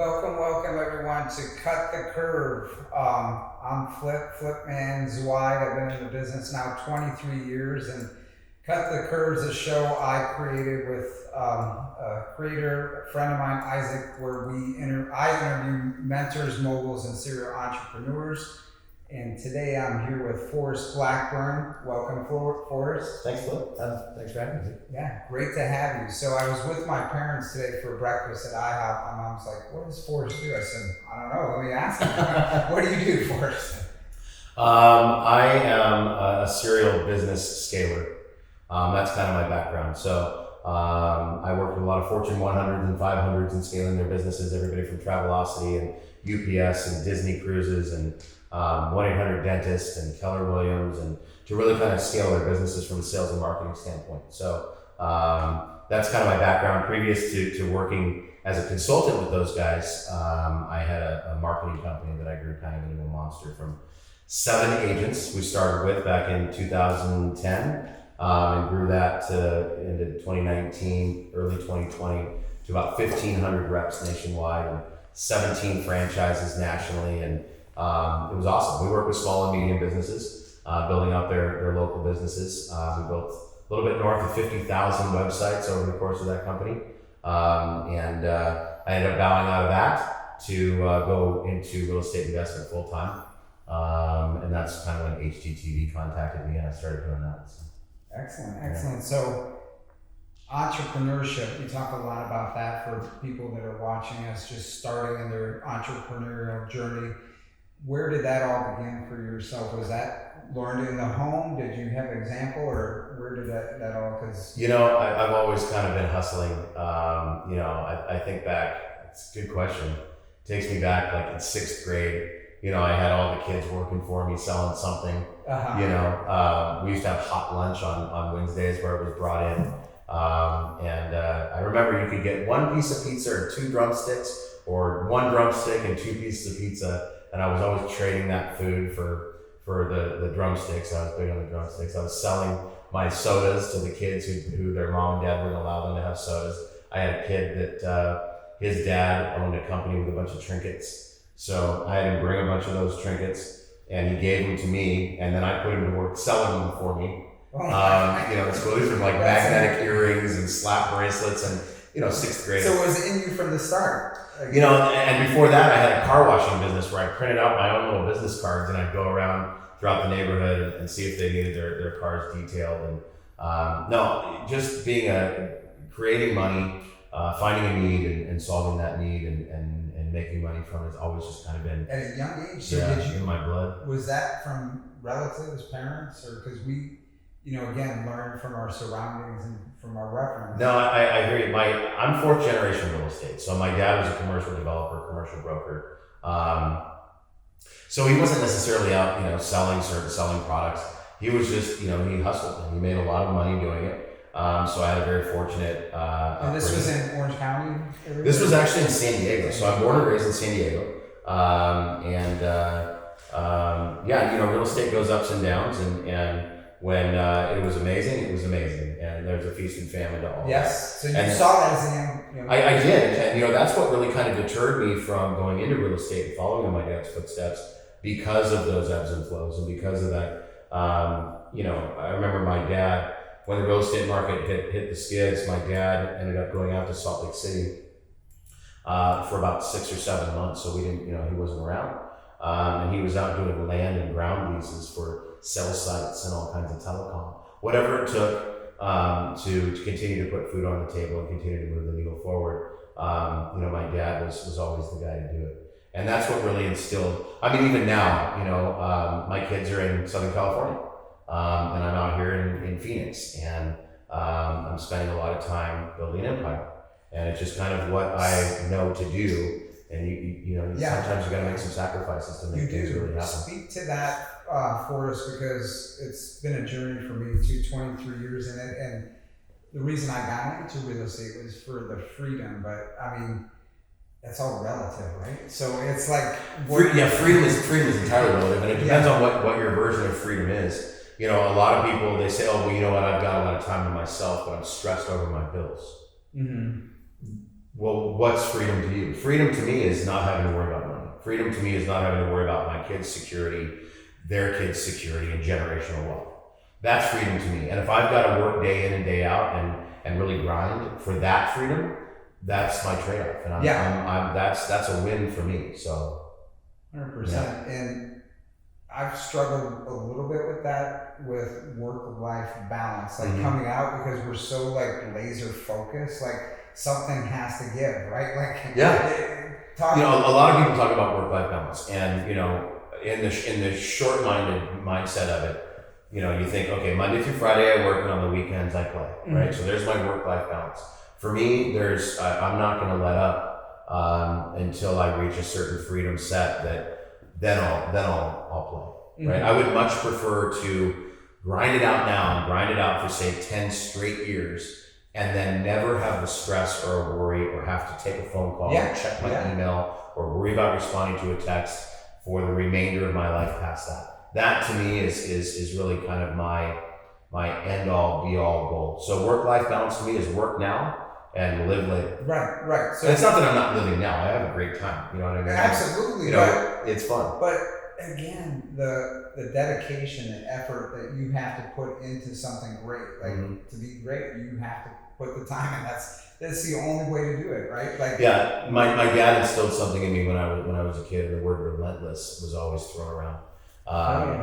Welcome everyone to Cut the Curve. I'm Flipman Zweig. I've been in the business now 23 years, and Cut the Curve is a show I created with a creator, a friend of mine, Isaac, where I interview mentors, moguls, and serial entrepreneurs. And today I'm here with Forrest Blackburn. Welcome, Forrest. Thanks, Flip. Thanks for having me. Yeah, great to have you. So I was with my parents today for breakfast at IHOP. My mom's like, "What does Forrest do?" I said, "I don't know. Let me ask him." What do you do, Forrest? I am a serial business scaler. That's kind of my background. So I work with a lot of Fortune 100s and 500s in scaling their businesses, everybody from Travelocity and UPS and Disney Cruises and 1-800-DENTIST and Keller Williams, and to really kind of scale their businesses from a sales and marketing standpoint. So that's kind of my background. Previous to working as a consultant with those guys, I had a marketing company that I grew kind of into a monster from 7 agents we started with back in 2010, and grew that into 2019, early 2020, to about 1,500 reps nationwide and 17 franchises nationally. And it was awesome. We work with small and medium businesses, building out their local businesses. We built a little bit north of 50,000 websites over the course of that company. And I ended up bowing out of that to go into real estate investment full time. And that's kind of when HGTV contacted me and I started doing that. So. Excellent. So entrepreneurship, we talk a lot about that for people that are watching us just starting in their entrepreneurial journey. Where did that all begin for yourself? Was that learned in the home? Did you have an example, or where did that all? Because I've always kind of been hustling. I think back. It's a good question. It takes me back like in 6th grade. I had all the kids working for me, selling something. We used to have hot lunch on Wednesdays where it was brought in. And I remember you could get 1 piece of pizza or 2 drumsticks, or 1 drumstick and 2 pieces of pizza. And I was always trading that food for the drumsticks. I was big on the drumsticks. I was selling my sodas to the kids who their mom and dad wouldn't allow them to have sodas. I had a kid that his dad owned a company with a bunch of trinkets. So I had him bring a bunch of those trinkets, and he gave them to me, and then I put him to work selling them for me. So these were like magnetic earrings and slap bracelets, and 6th grade. So it was in you from the start. And before that, I had a car washing business where I printed out my own little business cards, and I'd go around throughout the neighborhood and see if they needed their cars detailed. And just creating money, finding a need and solving that need and making money from it has always just kind of been at a young age. So did you in my blood. Was that from relatives, parents, or because we, again, learn from our surroundings and from our reference? No, I hear you. I'm 4th generation real estate. So my dad was a commercial developer, commercial broker. So he wasn't necessarily out, selling products. He was just, he hustled and he made a lot of money doing it. So I had a very fortunate. And this was in Orange County? This was actually in San Diego. So I'm born and raised in San Diego. Real estate goes ups and downs, and when it was amazing, it was amazing. And there's a feast and famine to all. Yes. So you saw that as a young. I did. And, that's what really kind of deterred me from going into real estate and following in my dad's footsteps, because of those ebbs and flows, and because of that. I remember my dad, when the real estate market hit the skids, my dad ended up going out to Salt Lake City for about 6 or 7 months. So we didn't, he wasn't around. And he was out doing land and ground leases for cell sites and all kinds of telecom. Whatever it took to continue to put food on the table and continue to move the needle forward. My dad was always the guy to do it. And that's what really instilled, even now, my kids are in Southern California. And I'm out here in Phoenix, and I'm spending a lot of time building an empire. And it's just kind of what I know to do. And sometimes you got to make some sacrifices to make things really happen. Speak to that for us, because it's been a journey for me too, 23 years in it. And the reason I got into real estate was for the freedom, but that's all relative, right? So it's like freedom is entirely relative, and it depends on what your version of freedom is. A lot of people, they say, "Oh, well, I've got a lot of time to myself, but I'm stressed over my bills." Mm-hmm. Well, what's freedom to you? Freedom to me is not having to worry about money. Freedom to me is not having to worry about my kids' security, their kids' security, and generational wealth. That's freedom to me. And if I've got to work day in and day out and really grind for that freedom, that's my trade-off. And that's a win for me. So 100%. And I've struggled a little bit with that, with work-life balance, like coming out, because we're so like laser focused, like something has to give, right? Like a lot of people talk about work-life balance, and in the short-minded mindset of it, you think, okay, Monday through Friday I work, and on the weekends I play, right? So there's my work-life balance. For me, I'm not going to let up until I reach a certain freedom set that then I'll play, right? I would much prefer to grind it out now and grind it out for say 10 straight years, and then never have the stress or a worry or have to take a phone call or check my email or worry about responding to a text for the remainder of my life past that. That to me is really kind of my end all be all goal. So work-life balance to me is work now and live later. Right. So and it's not that I'm not living now. I have a great time. You know what I mean? Absolutely. It's fun. But again, the dedication and effort that you have to put into something great, like to be great, you have to put the time in. That's the only way to do it, right? Like my dad instilled something in me when I was a kid, and the word relentless was always thrown around.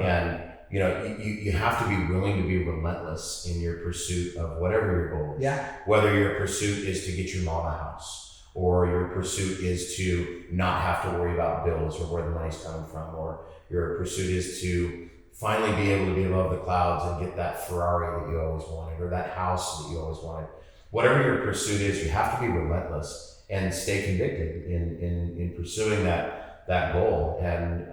And you have to be willing to be relentless in your pursuit of whatever your goal is. Yeah. Whether your pursuit is to get your mom a house, or your pursuit is to not have to worry about bills or where the money's coming from, or your pursuit is to finally be able to be above the clouds and get that Ferrari that you always wanted, or that house that you always wanted. Whatever your pursuit is, you have to be relentless and stay convicted in pursuing that goal. And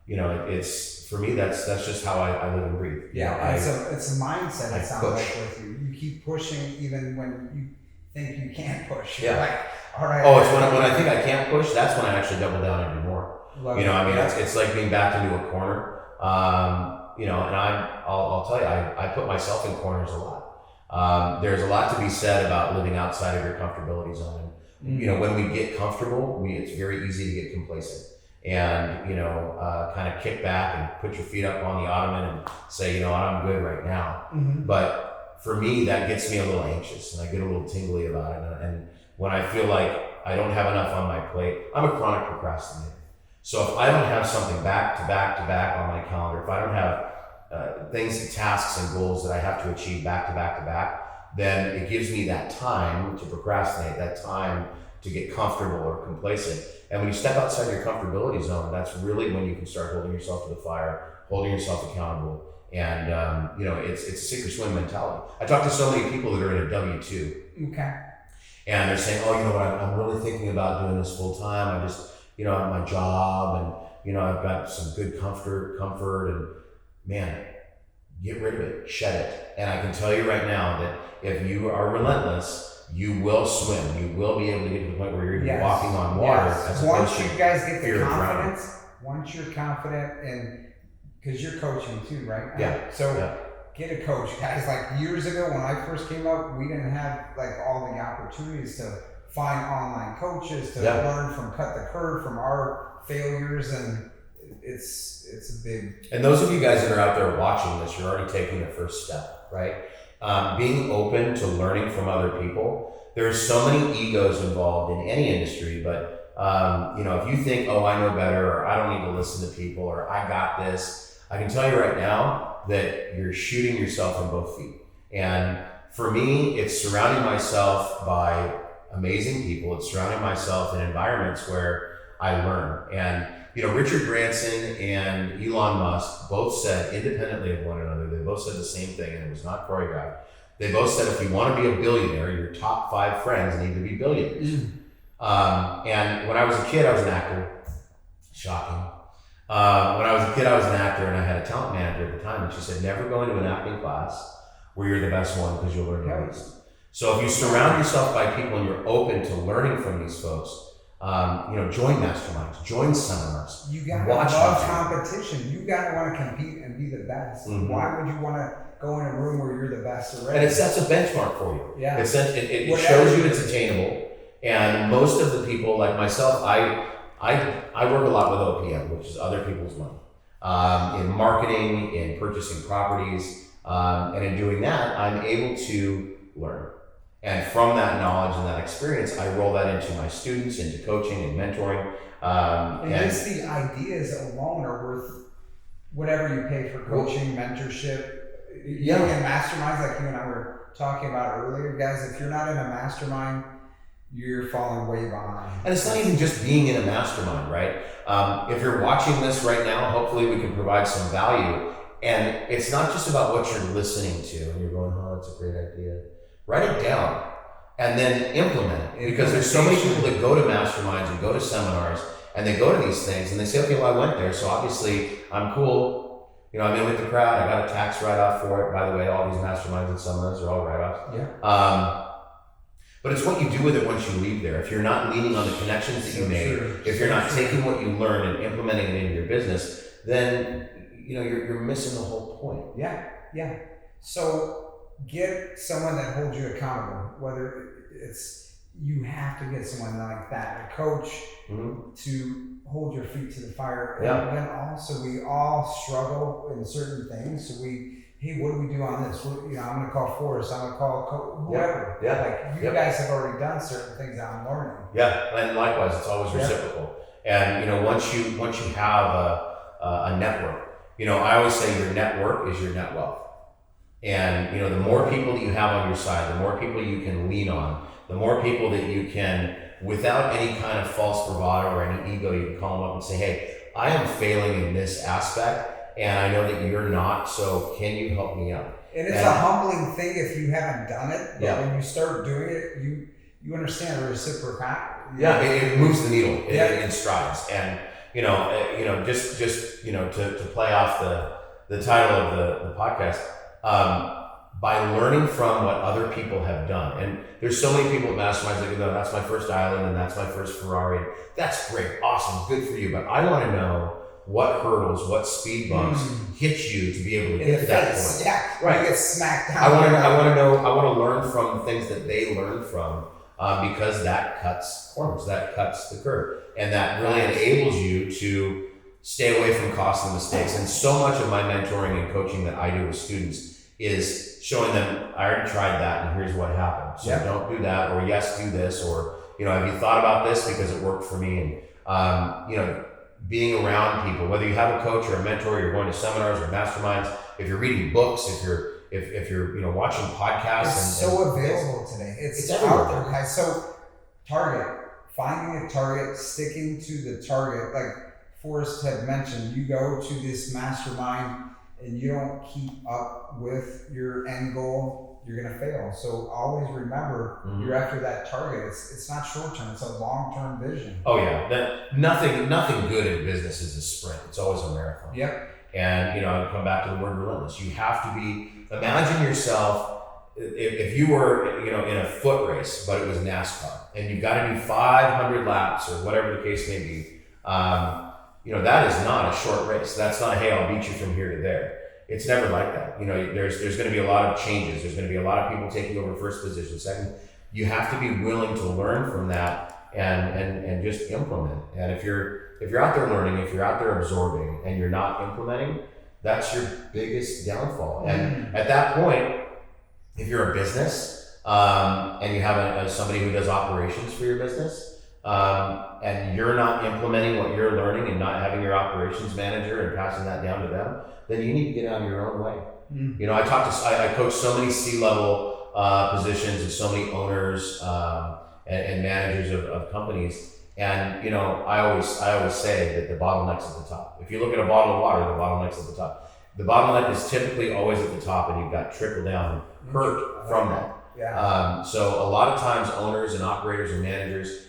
it's for me, that's just how I live and breathe. It's a mindset. It sounds like with you. You keep pushing even when you think you can't push. You're like, all right. Oh, it's when I think I can't push. That's when I actually double down and do more. It's like being backed into a corner. And I'll tell you, I put myself in corners a lot. There's a lot to be said about living outside of your comfortability zone. And, when we get comfortable, it's very easy to get complacent and, kind of kick back and put your feet up on the ottoman and say, I'm good right now. But for me, that gets me a little anxious and I get a little tingly about it. And when I feel like I don't have enough on my plate, I'm a chronic procrastinator. So if I don't have something back to back to back on my calendar, if I don't have things, tasks, and goals that I have to achieve back to back to back, then it gives me that time to procrastinate, that time to get comfortable or complacent. And when you step outside your comfortability zone, that's really when you can start holding yourself to the fire, holding yourself accountable. And, it's a sink or swim mentality. I talk to so many people that are in a W-2. Okay. And they're saying, I'm really thinking about doing this full time. I just, I have my job and, I've got some good comfort and man, get rid of it, shed it. And I can tell you right now that if you are relentless, you will swim. You will be able to get to the point where you're walking on water. As once you guys get the confidence, once you're confident, and because you're coaching too, right? Get a coach, guys. Like years ago when I first came up, we didn't have like all the opportunities to find online coaches to learn from, cut the curve from our failures, and it's a big. And those of you guys that are out there watching this, you're already taking the first step, right? Being open to learning from other people. There's so many egos involved in any industry, but if you think, I know better, or I don't need to listen to people, or I got this, I can tell you right now that you're shooting yourself in both feet. And for me, it's surrounding myself by amazing people. It's surrounding myself in environments where I learn. And Richard Branson and Elon Musk both said independently of one another, they both said the same thing, and it was not choreographed. They both said if you want to be a billionaire, your top 5 friends need to be billionaires. And when I was a kid, I was an actor. Shocking. When I was a kid, I was an actor, and I had a talent manager at the time, and she said, never go into an acting class where you're the best one because you'll learn the least. So if you surround yourself by people and you're open to learning from these folks, join masterminds, join seminars. You gotta love competition. You gotta want to compete and be the best. Why would you want to go in a room where you're the best already? And it sets a benchmark for you. Yeah. It shows you it's attainable. And most of the people, like myself, I work a lot with OPM, which is other people's money, in marketing, in purchasing properties, and in doing that, I'm able to learn. And from that knowledge and that experience, I roll that into my students, into coaching and mentoring. And just the ideas alone are worth whatever you pay for coaching, mentorship. Yeah. Being in masterminds, like you and I were talking about earlier, guys, if you're not in a mastermind, you're falling way behind. And it's not even just being in a mastermind, right? If you're watching this right now, hopefully we can provide some value. And it's not just about what you're listening to and you're going, oh, that's a great idea. Write it down and then implement it. Because there's so many people that go to masterminds and go to seminars and they go to these things and they say, okay, well, I went there, so obviously I'm cool. You know, I'm in with the crowd. I got a tax write-off for it. By the way, all these masterminds and seminars are all write-offs. Yeah. But it's what you do with it once you leave there. If you're not leaning on the connections that you made, if you're not taking what you learned and implementing it into your business, then you're missing the whole point. Yeah. So get someone that holds you accountable. Whether it's you have to get someone like that, a coach, to hold your feet to the fire. Yeah. And then also we all struggle in certain things. So hey, what do we do on this? I'm going to call Forrest. I'm going to call whoever. Yeah. Like you guys have already done certain things that I'm learning. Yeah, and likewise, it's always reciprocal. And once you have a network, I always say your network is your net wealth. And the more people that you have on your side, the more people you can lean on, the more people that you can, without any kind of false bravado or any ego, you can call them up and say, hey, I am failing in this aspect. And I know that you're not, so can you help me out? And it's a humbling thing if you haven't done it, but when you start doing it, you understand the reciprocity. Yeah, it moves the needle in strides. And just to play off the title of the podcast, by learning from what other people have done. And there's so many people at masterminds that go, that's my first island and that's my first Ferrari. That's great, awesome, good for you. But I want to know what hurdles, what speed bumps hit you to be able to get to that point. Yeah, right. You get smacked down. I want to learn from things that they learned from, because that cuts corners, that cuts the curve, and that really enables you to stay away from costly mistakes. And so much of my mentoring and coaching that I do with students is showing them, I already tried that and here's what happened. So don't do that, or yes, do this, or have you thought about this because it worked for me? And being around people, whether you have a coach or a mentor, you're going to seminars or masterminds, if you're reading books, if you're watching podcasts, it's so available today. It's out there, guys. So finding a target, sticking to the target. Like Forrest had mentioned, you go to this mastermind and you don't keep up with your end goal, you're gonna fail. So always remember, you're after that target. It's not short term; it's a long term vision. Oh yeah, nothing good in business is a sprint. It's always a marathon. Yep. And I come back to the word relentless. You have to be. Imagine yourself if you were in a foot race, but it was NASCAR, and you've got to do 500 laps or whatever the case may be. That is not a short race. That's not, hey, I'll beat you from here to there. It's never like that. There's going to be a lot of changes. There's going to be a lot of people taking over first position, second. You have to be willing to learn from that and just implement. And if you're out there learning, if you're out there absorbing, and you're not implementing, that's your biggest downfall. And at that point, if you're a business and you have somebody who does operations for your business, and you're not implementing what you're learning and not having your operations manager and passing that down to them, then you need to get out of your own way. I coach so many C-level positions and so many owners and managers of companies. And I always say that the bottleneck's at the top. If you look at a bottle of water, the bottleneck's at the top. The bottleneck is typically always at the top, and you've got trickle down hurt from that. Yeah. So a lot of times owners and operators and managers,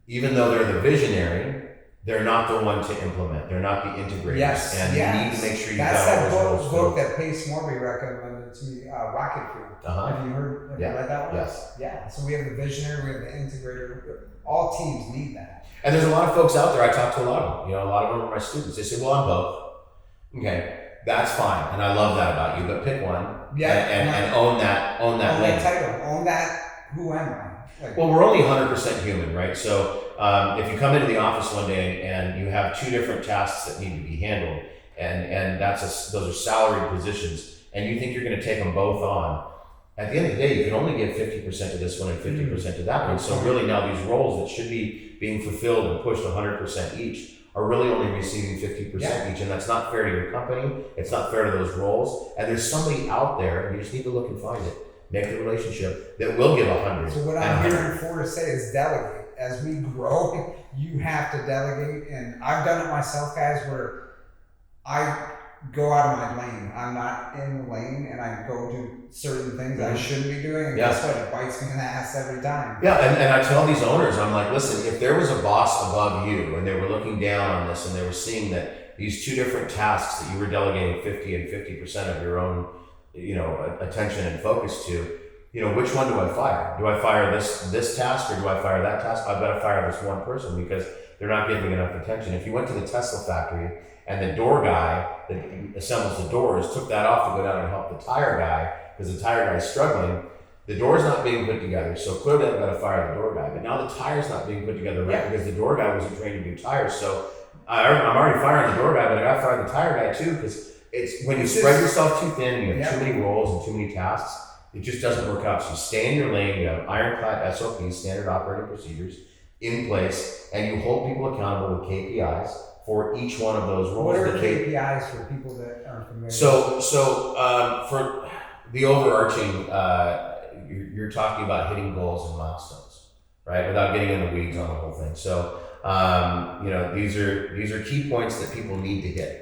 even though they're the visionary, they're not the one to implement. They're not the integrators. And you need to make sure you got all those book that Pace Morby recommended to me, Rocket Fuel. Uh-huh. Have you read that one? Yes. Yeah. So we have the visionary, we have the integrator. All teams need that. And there's a lot of folks out there, I talk to a lot of them. A lot of them are my students. They say, well, I'm both. Okay, that's fine. And I love that about you, but pick one. And own that Own lane. that title. Own that, who am I? Like, Well, we're only 100% human, right? So if you come into the office one day and you have two different tasks that need to be handled, and those are salaried positions, and you think you're going to take them both on, at the end of the day, you can only give 50% to this one and 50% to that one. So really now these roles that should be being fulfilled and pushed 100% each are really only receiving 50% each, and that's not fair to your company. It's not fair to those roles. And there's somebody out there, and you just need to look and find it. Make the relationship that will give 100. So what I'm hearing Fortis say is delegate. As we grow, you have to delegate, and I've done it myself, guys, where I go out of my lane. I'm not in the lane, and I go do certain things I shouldn't be doing, and guess what? It bites me in the ass every time. Yeah, and I tell these owners, I'm like, listen, if there was a boss above you, and they were looking down on this, and they were seeing that these two different tasks that you were delegating 50 and 50% of your own, attention and focus to, which one do I fire? Do I fire this task, or do I fire that task? I've got to fire this one person because they're not giving enough attention. If you went to the Tesla factory and the door guy that assembles the doors took that off to go down and help the tire guy because the tire guy's struggling, the door's not being put together. So clearly I've got to fire the door guy. But now the tire's not being put together right because the door guy wasn't trained to do tires. So I'm already firing the door guy, but I got to fire the tire guy too, because it's when you spread yourself too thin, you have too many roles and too many tasks, it just doesn't work out. So you stay in your lane, you have ironclad SOPs, standard operating procedures, in place, and you hold people accountable with KPIs for each one of those roles. What are KPIs for people that aren't familiar? So for the overarching, you're talking about hitting goals and milestones, right? Without getting in the weeds on the whole thing. So these are key points that people need to hit.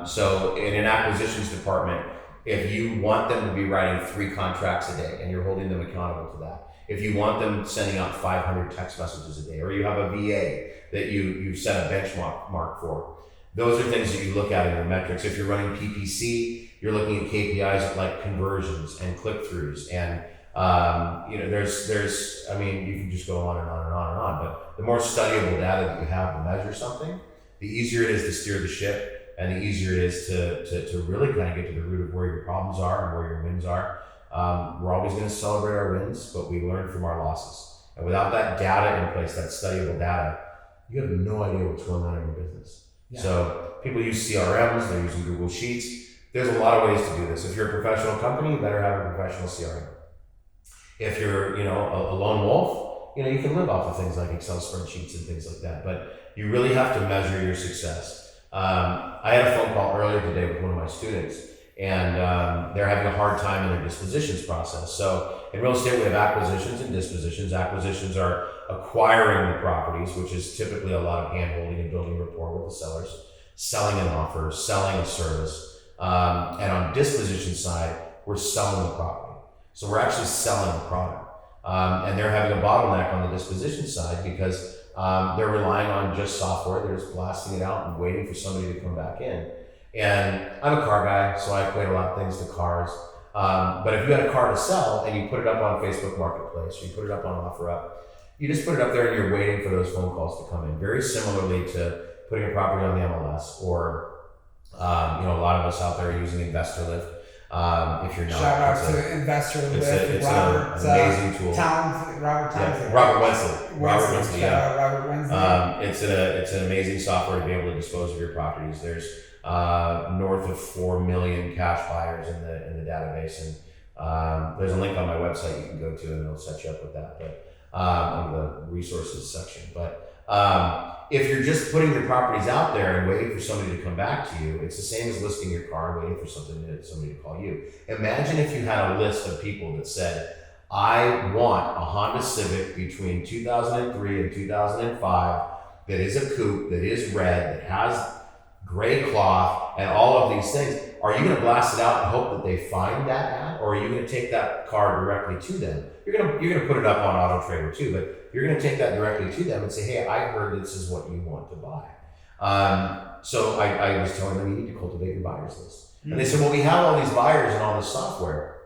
So in an acquisitions department, if you want them to be writing 3 contracts a day and you're holding them accountable to that, if you want them sending out 500 text messages a day, or you have a VA that you've set a benchmark for, those are things that you look at in your metrics. If you're running PPC, you're looking at KPIs like conversions and click-throughs, and you can just go on and on and on and on. But the more studyable data that you have to measure something, the easier it is to steer the ship, and the easier it is to really kind of get to the root of where your problems are and where your wins are. We're always going to celebrate our wins, but we learn from our losses. And without that data in place, that studyable data, you have no idea what's going on in your business. Yeah. So people use CRMs, they're using Google Sheets. There's a lot of ways to do this. If you're a professional company, you better have a professional CRM. If you're, a lone wolf, you can live off of things like Excel spreadsheets and things like that. But you really have to measure your success. I had a phone call earlier today with one of my students, and they're having a hard time in their dispositions process. So in real estate, we have acquisitions and dispositions. Acquisitions are acquiring the properties, which is typically a lot of hand-holding and building rapport with the sellers, selling an offer, selling a service. And on disposition side, we're selling the property. So we're actually selling the product. And they're having a bottleneck on the disposition side because they're relying on just software. They're just blasting it out and waiting for somebody to come back in. And I'm a car guy, so I equate a lot of things to cars. But if you had a car to sell and you put it up on Facebook Marketplace, or you put it up on OfferUp, you just put it up there and you're waiting for those phone calls to come in. Very similarly to putting a property on the MLS, or a lot of us out there are using InvestorLift. If you're not, shout out to InvestorLift. It's Robert, an amazing tool. Robert Wensley. Robert Wensley. It's an amazing software to be able to dispose of your properties. There's north of 4 million cash buyers in the database, and there's a link on my website you can go to, and it'll set you up with that. But in the resources section. But if you're just putting your properties out there and waiting for somebody to come back to you, it's the same as listing your car and waiting for somebody to call you. Imagine if you had a list of people that said, I want a Honda Civic between 2003 and 2005 that is a coupe, that is red, that has gray cloth, and all of these things. Are you going to blast it out and hope that they find that ad, or are you going to take that car directly to them? You're going to put it up on Auto Trader too, but you're going to take that directly to them and say, hey, I heard this is what you want to buy. So I was telling them, you need to cultivate your buyers list. Mm-hmm. And they said, well, we have all these buyers and all this software.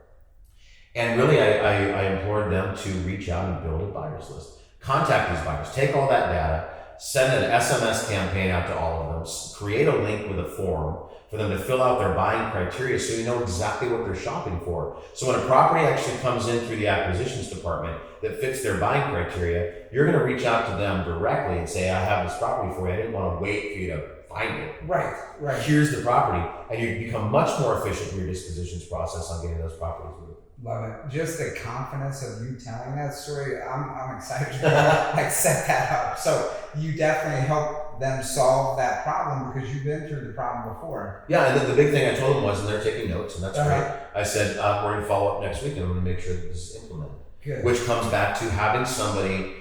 And really, I implored them to reach out and build a buyers list. Contact these buyers. Take all that data. send an SMS campaign out to all of them, create a link with a form for them to fill out their buying criteria so you know exactly what they're shopping for. So when a property actually comes in through the acquisitions department that fits their buying criteria, you're going to reach out to them directly and say, I have this property for you. I didn't want to wait for you to find it. Right. Here's the property. And you become much more efficient in your dispositions process on getting those properties moved. Love it. Just the confidence of you telling that story. I'm excited to like set that up. So you definitely help them solve that problem because you've been through the problem before. Yeah, and then the big thing I told them was, and they're taking notes, and that's Uh-huh. great. I said, we're going to follow up next week, and I'm going to make sure that this is implemented. Good. Which comes back to having somebody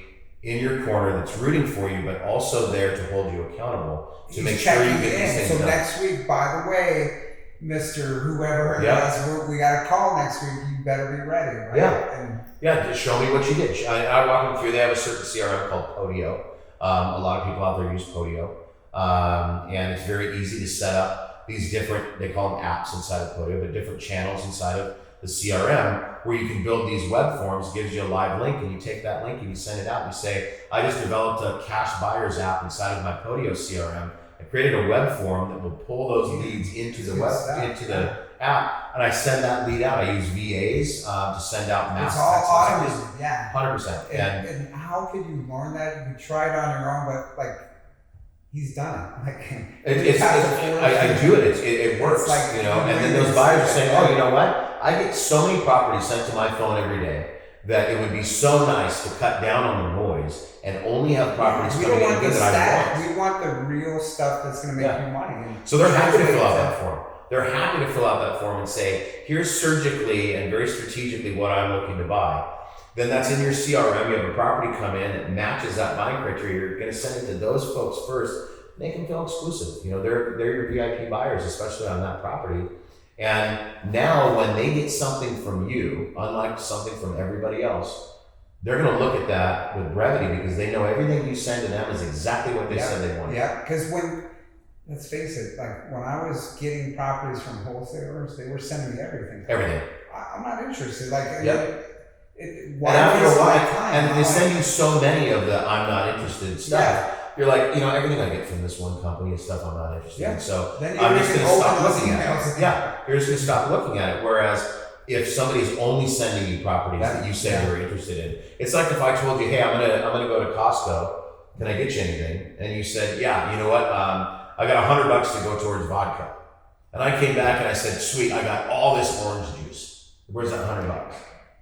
in your corner that's rooting for you, but also there to hold you accountable to He's make sure you checking get these in. things So done. next week, by the way, Mr. Whoever it Yeah. is, we got a call next week. You better be ready, right? Yeah. And Yeah, just show me what you get. I walk them through. They have a certain CRM called Podio. A lot of people out there use Podio. And it's very easy to set up these different, they call them apps inside of Podio, but different channels inside of the CRM where you can build these web forms, gives you a live link, and you take that link and you send it out. You say, I just developed a cash buyers app inside of my Podio CRM. I created a web form that will pull those leads into the app, and I send that lead out. I use VAs to send out mass it's all text automated. messages. Yeah. 100%. And how could you learn that? You could try it on your own, but like he's done it. Like I do it. It works, It's like, you know. And then you those see buyers are it. saying, "Oh, you know what? I get so many properties sent to my phone every day that it would be so nice to cut down on the noise and only have properties we coming don't in want the that I stat. want." We want the real stuff that's going to make Yeah. you money. And So they're happy to fill out translate that form. They're happy to fill out that form and say, "Here's surgically and very strategically what I'm looking to buy." Then that's in your CRM. You have a property come in that matches that buying criteria. You're going to send it to those folks first. Make them feel exclusive. You know, they're your VIP buyers, especially on that property. And now when they get something from you, unlike something from everybody else, they're going to look at that with brevity because they know everything you send to them is exactly what they said they wanted. Yeah, because let's face it, like when I was getting properties from wholesalers, they were sending me everything. Everything. I'm not interested. Like, Yep. Why And after waste a my while, time? and they I'm send like, you so many of the "I'm not interested" stuff. You're like, you know, everything I get from this one company is stuff I'm not interested in. So then I'm you're just gonna going to open stop those looking at emails. it. Yeah, you're just going to stop looking at it. Whereas if somebody's only sending you properties that you said you were interested in, it's like if I told you, "Hey, I'm gonna go to Costco. Can I get you anything?" And you said, "Yeah, you know what? I got $100 to go towards vodka." And I came back and I said, "Sweet, I got all this orange juice. Where's that $100?"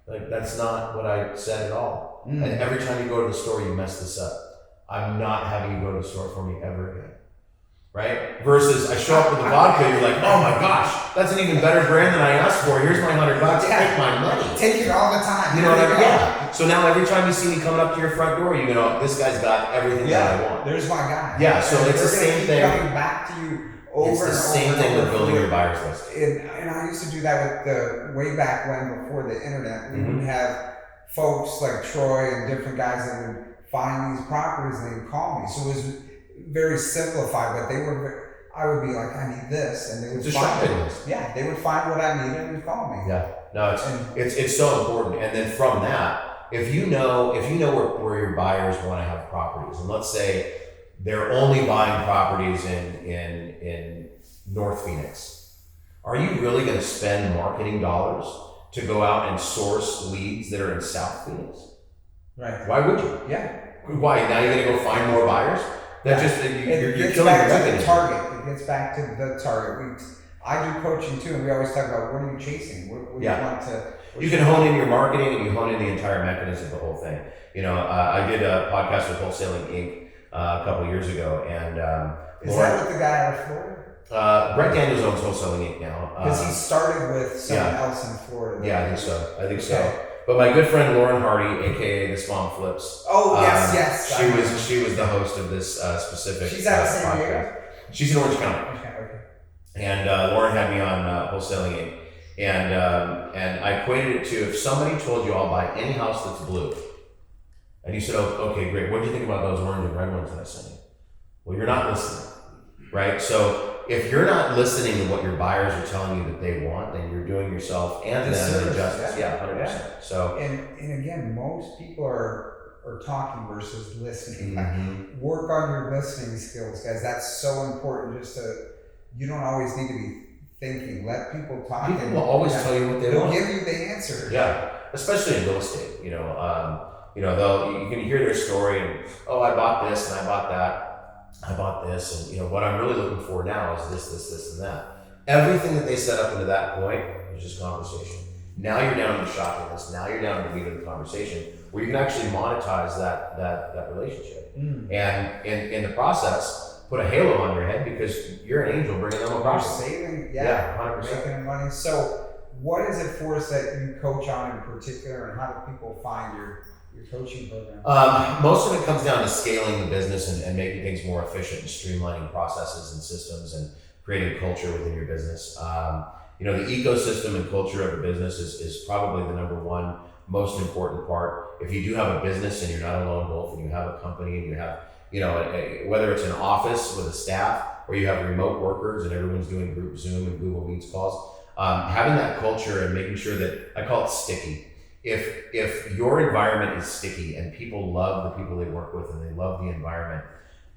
Like, that's not what I said at all. And every time you go to the store, you mess this up. I'm not having you go to the store for me ever again. Right? Versus I show up with the vodka, you're like, "Oh my gosh, that's an even better brand than I asked for. Here's my $100. Take my money." Take it all the time. You know what I mean? Yeah. So now every time you see me coming up to your front door, you know, this guy's got everything that I want. There's my guy. Yeah, so And it's the they're gonna same keep thing. Coming back to you over It's the and same over thing and with over. building your buyer's list. And I used to do that with the way back when, before the internet. We would have folks like Troy and different guys that would find these properties and they would call me. So it was very simplified, but I would be like, "I need this," and they would It's a find shopping it. list. Yeah, they would find what I needed and call me. Yeah. No, it's so important. And then from that, if you know where your buyers want to have properties, and let's say they're only buying properties in North Phoenix, are you really going to spend marketing dollars to go out and source leads that are in South Phoenix? Right. Why would you? Yeah. Why? Now you're going to go find more buyers? That just you're It gets killing your back to the mechanism. target. It gets back to the target. I do coaching too, and we always talk about what are you chasing? What do you want to? You can hone in your marketing and you hone in the entire mechanism of the whole thing. You know, I did a podcast with Wholesaling Inc. A couple of years ago, and Is that with the guy out of Florida? Brett Daniels owns Wholesaling Inc. now. Because he started with someone else in Florida. Yeah, I think so. Okay. But my good friend Lauren Hardy, aka the Mom Flips. Oh yes. She was the host of this specific. She's out of San podcast. Diego. She's in Orange County. Okay. And Lauren had me on Wholesaling Inc. And I equated it to if somebody told you I'll buy any house that's blue, and you said, "Oh, okay, great. What do you think about those orange and red ones that I sent you?" Well, you're not listening, right? So if you're not listening to what your buyers are telling you that they want, then you're doing yourself and them an injustice. Yeah, 100%. So And again, most people are or talking versus listening. Mhm. Work on your listening skills, guys. That's so important. You don't always need to be thinking. Let people talk. People will always tell you what they They'll want. give you the answer. Yeah, especially in real estate. You can hear their story and, oh, I bought this and I bought that, I bought this, and what I'm really looking for now is this, and that. Everything that they set up into that point is just conversation. Now you're down to the shopping list. Now you're down to the meat of the conversation, where you can actually monetize that relationship, and in the process, put a halo on your head because you're an angel bringing them a You're profit. saving, 100%. making money. So, what is it for us that you coach on in particular, and how do people find your coaching program? Most of it comes down to scaling the business and making things more efficient and streamlining processes and systems and creating culture within your business. The ecosystem and culture of a business is probably the number one most important part. If you do have a business and you're not a lone wolf and you have a company and you have, whether it's an office with a staff or you have remote workers and everyone's doing group Zoom and Google Meets calls, having that culture and making sure that, I call it sticky. If your environment is sticky and people love the people they work with and they love the environment,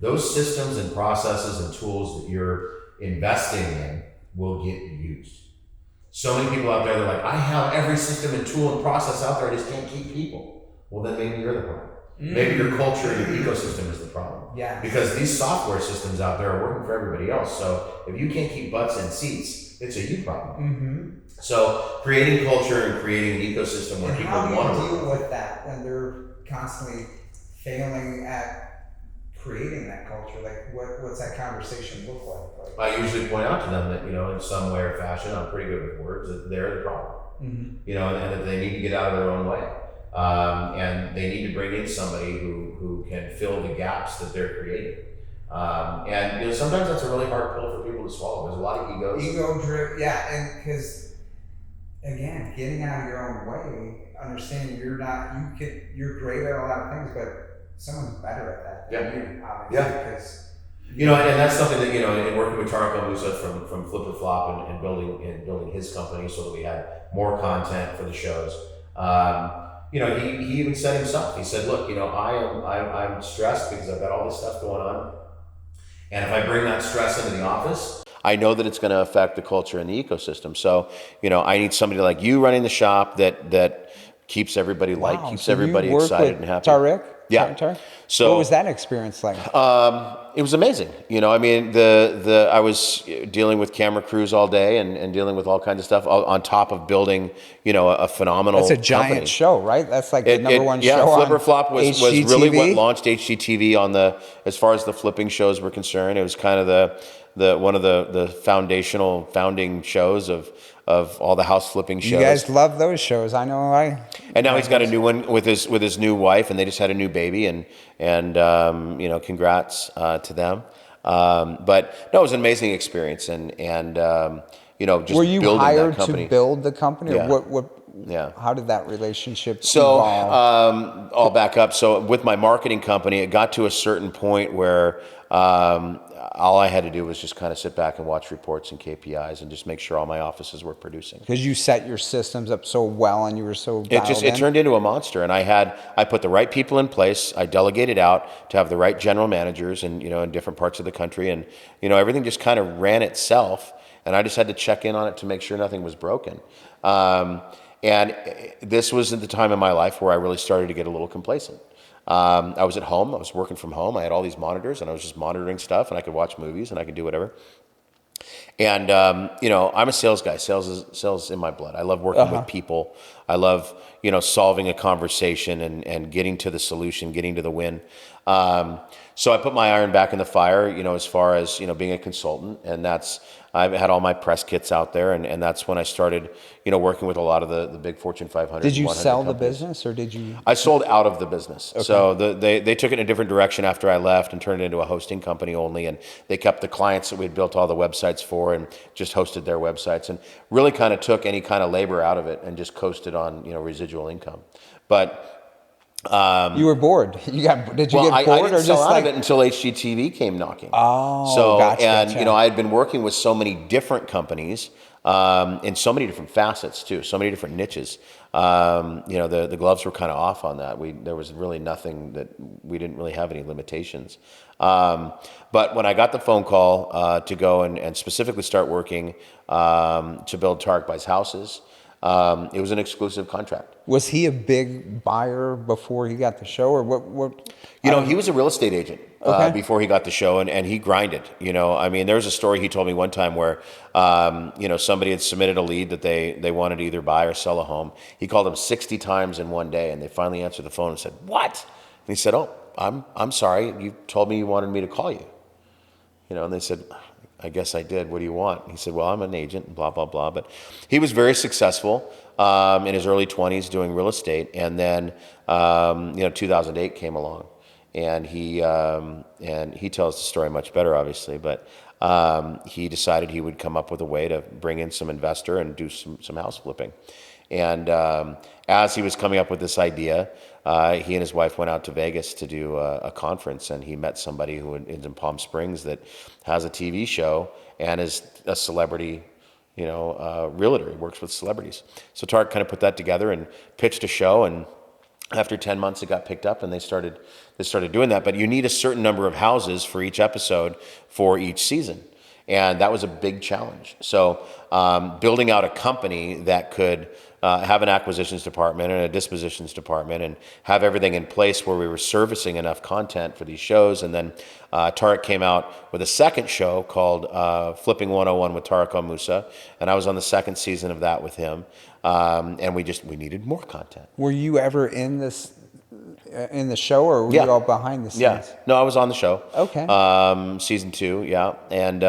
those systems and processes and tools that you're investing in will get used. So many people out there, they're like, I have every system and tool and process out there, I just can't keep people. Well, then maybe you're the problem. Maybe your culture and your ecosystem is the problem. Yeah. Because these software systems out there are working for everybody else. So if you can't keep butts in seats, it's a you problem. So creating culture and creating an ecosystem where people want to How do you work. deal with that when they're constantly failing at creating that culture? Like, what's that conversation look like? I usually point out to them that, in some way or fashion, I'm pretty good with words, that they're the problem. And that they need to get out of their own way. And they need to bring in somebody who can fill the gaps that they're creating. Sometimes that's a really hard pill for people to swallow. There's a lot of egos. Ego driven, yeah, and because again, getting out of your own way, understanding you're great at a lot of things, but someone's better at that than you, obviously. Because and that's something that in working with Tarko Musa from Flip and Flop and building his company so that we had more content for the shows. He even said himself. He said, "Look, I'm stressed because I've got all this stuff going on, and if I bring that stress into the office, I know that it's going to affect the culture and the ecosystem. So, I need somebody like you running the shop that keeps everybody keeps everybody excited and happy." Tarek? Yeah. Tarek? So what was that experience like? It was amazing. I was dealing with camera crews all day and dealing with all kinds of stuff on top of building, a phenomenal That's a giant company. show, right? That's like the number one show Flip or on Flop was HGTV? really what launched HGTV as far as the flipping shows were concerned. It was kind of one of the founding shows of all the house flipping shows. You guys love those shows. I know And now he's got a new one with his new wife, and they just had a new baby, and congrats to them. But no, it was an amazing experience, and just were you building hired that company. to build the company, Yeah. or what? Yeah. How did that relationship So evolve? I'll back up. So with my marketing company, it got to a certain point where all I had to do was just kind of sit back and watch reports and KPIs and just make sure all my offices were producing. Because you set your systems up so well and you were so dialed It turned into a monster, and I put the right people in place. I delegated out to have the right general managers in different parts of the country, and everything just kind of ran itself, and I just had to check in on it to make sure nothing was broken. And this was at the time in my life where I really started to get a little complacent. I was at home. I was working from home. I had all these monitors, and I was just monitoring stuff, and I could watch movies, and I could do whatever. And I'm a sales guy. Sales is in my blood. I love working with people. I love solving a conversation and getting to the solution, getting to the win. So I put my iron back in the fire, as far as being a consultant, and I had all my press kits out there, and that's when I started working with a lot of the big Fortune 500. Did you 100 sell companies. the business, or did you? I sold out of the business. Okay. So they took it in a different direction after I left and turned it into a hosting company only. And they kept the clients that we'd built all the websites for and just hosted their websites, and really kind of took any kind of labor out of it and just coasted on residual income. But you were bored. Did you get bored, I didn't or sell just out of it until HGTV came knocking. Oh, so gotcha. I had been working with so many different companies in so many different facets too, so many different niches. The gloves were kind of off on that. There was really nothing that we didn't really have any limitations. But when I got the phone call to go and specifically start working to build Tarek Buys Houses, it was an exclusive contract. Was he a big buyer before he got the show, or what? He was a real estate agent before he got the show, and he grinded. There was a story he told me one time where, somebody had submitted a lead that they wanted to either buy or sell a home. He called them 60 times in one day, and they finally answered the phone and said, "What?" And he said, "Oh, I'm sorry. You told me you wanted me to call you." And they said, "I guess I did. What do you want?" He said, "Well, I'm an agent," and blah, blah, blah. But he was very successful in his early 20s doing real estate. And then, 2008 came along. And he tells the story much better, obviously. But he decided he would come up with a way to bring in some investor and do some house flipping. And as he was coming up with this idea, he and his wife went out to Vegas to do a conference, and he met somebody who is in Palm Springs that has a TV show and is a celebrity, realtor. He works with celebrities. So Tarek kind of put that together and pitched a show, and after 10 months, it got picked up, and they started doing that. But you need a certain number of houses for each episode for each season. And that was a big challenge. So building out a company that could have an acquisitions department and a dispositions department and have everything in place where we were servicing enough content for these shows. And then Tarek came out with a second show called Flipping 101 with Tarek Al-Moussa. And I was on the second season of that with him. And we needed more content. Were you ever in the show, or were you all behind the scenes? Yeah. No, I was on the show. Okay. Season 2, yeah. And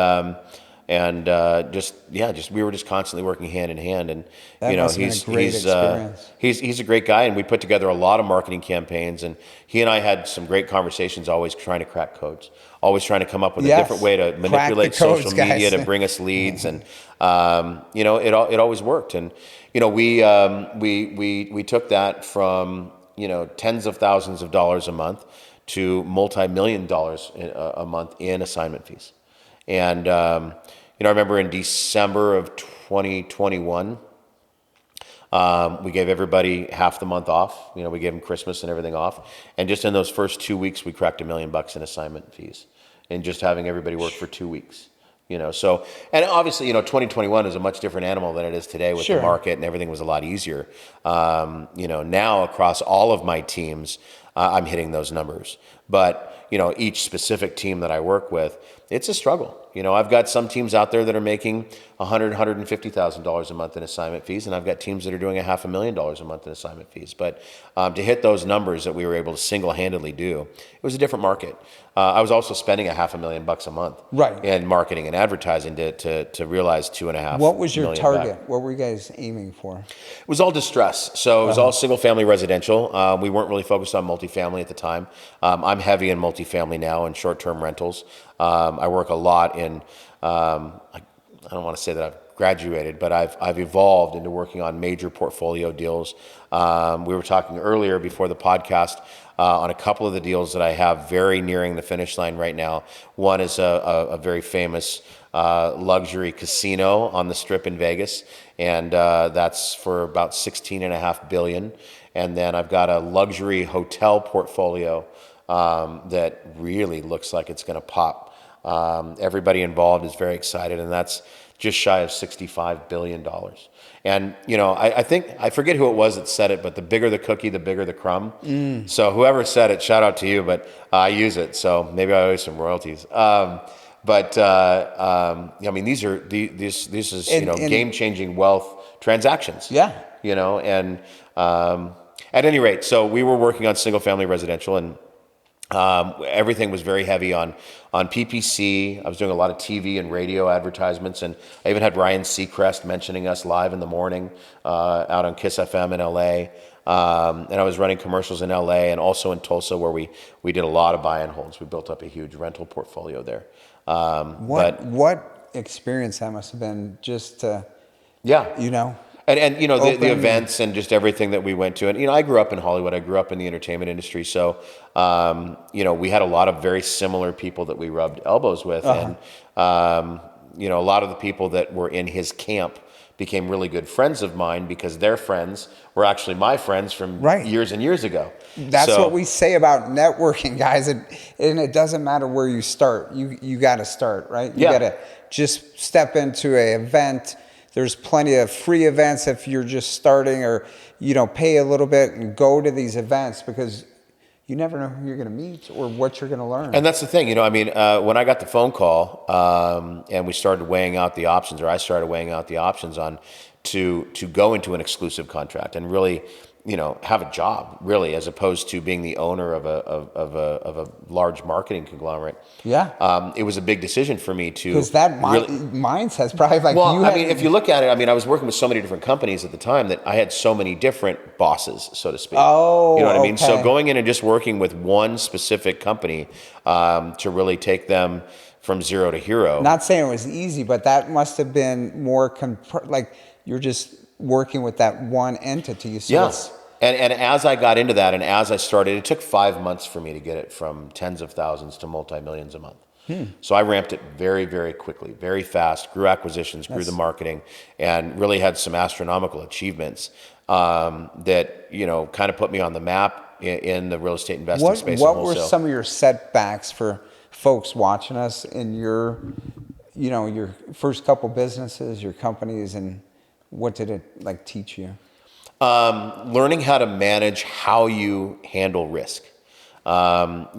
we were just constantly working hand in hand. And that must have been a great experience. He's a great guy, and we put together a lot of marketing campaigns. And he and I had some great conversations, always trying to crack codes, always trying to come up with a different way to manipulate social media to bring us leads. And it always worked. And we took that from tens of thousands of dollars a month to multi-million dollars a month in assignment fees. And I remember in December of 2021, we gave everybody half the month off. We gave them Christmas and everything off. And just in those first 2 weeks, we cracked $1 million in assignment fees, and just having everybody work for 2 weeks. So, and obviously, 2021 is a much different animal than it is today with the market, and everything was a lot easier. Now across all of my teams, I'm hitting those numbers. But, each specific team that I work with, it's a struggle. I've got some teams out there that are making $150,000 a month in assignment fees, and I've got teams that are doing $500,000 a month in assignment fees. But to hit those numbers that we were able to single-handedly do, it was a different market. I was also spending $500,000 a month in marketing and advertising to realize $2.5 million. What was your target? Back. What were you guys aiming for? It was all distress. So it was all single-family residential. We weren't really focused on multifamily at the time. I'm heavy in multifamily now and short-term rentals. I work a lot in, I don't want to say that I've graduated, but I've evolved into working on major portfolio deals. We were talking earlier before the podcast on a couple of the deals that I have very nearing the finish line right now. One is a very famous luxury casino on the Strip in Vegas, and that's for about $16.5 billion. And then I've got a luxury hotel portfolio that really looks like it's going to pop. Everybody involved is very excited, and that's just shy of $65 billion. And, I think, I forget who it was that said it, but the bigger the cookie, the bigger the crumb. So whoever said it, shout out to you, but I use it, so maybe I owe you some royalties. These is game-changing wealth transactions. Yeah. And at any rate, so we were working on single-family residential, and everything was very heavy on PPC. I was doing a lot of TV and radio advertisements, and I even had Ryan Seacrest mentioning us live in the morning out on Kiss FM in LA. And I was running commercials in LA and also in Tulsa, where we did a lot of buy and holds. We built up a huge rental portfolio there. What experience that must have been, just to, And the events and just everything that we went to. And, I grew up in Hollywood. I grew up in the entertainment industry. So, we had a lot of very similar people that we rubbed elbows with. And, a lot of the people that were in his camp became really good friends of mine because their friends were actually my friends from Right. years and years ago. That's So- what we say about networking, guys. And it doesn't matter where you start. You got to start, right? You Yeah. got to just step into an event. There's plenty of free events if you're just starting, or, pay a little bit and go to these events, because you never know who you're going to meet or what you're going to learn. And that's the thing, when I got the phone call and we started weighing out the options, or I started weighing out the options on to go into an exclusive contract and really, have a job, really, as opposed to being the owner of a large marketing conglomerate. Yeah. It was a big decision for me to Because that really, mindset's probably like, well, if you look at it, I was working with so many different companies at the time that I had so many different bosses, so to speak. Oh, you know what I mean? So okay. going in and just working with one specific company to really take them from zero to hero. Not saying it was easy, but that must have been more like you're just working with that one entity. So Yes. And as I got into that, and as I started, it took 5 months for me to get it from tens of thousands to multi-millions a month. So I ramped it very, very quickly, very fast, grew acquisitions, grew the marketing, and really had some astronomical achievements that, kind of put me on the map in the real estate investing space. What and were wholesale. some of your setbacks for folks watching us in your first couple businesses, your companies, and what did it teach you? Learning how to manage how you handle risk, without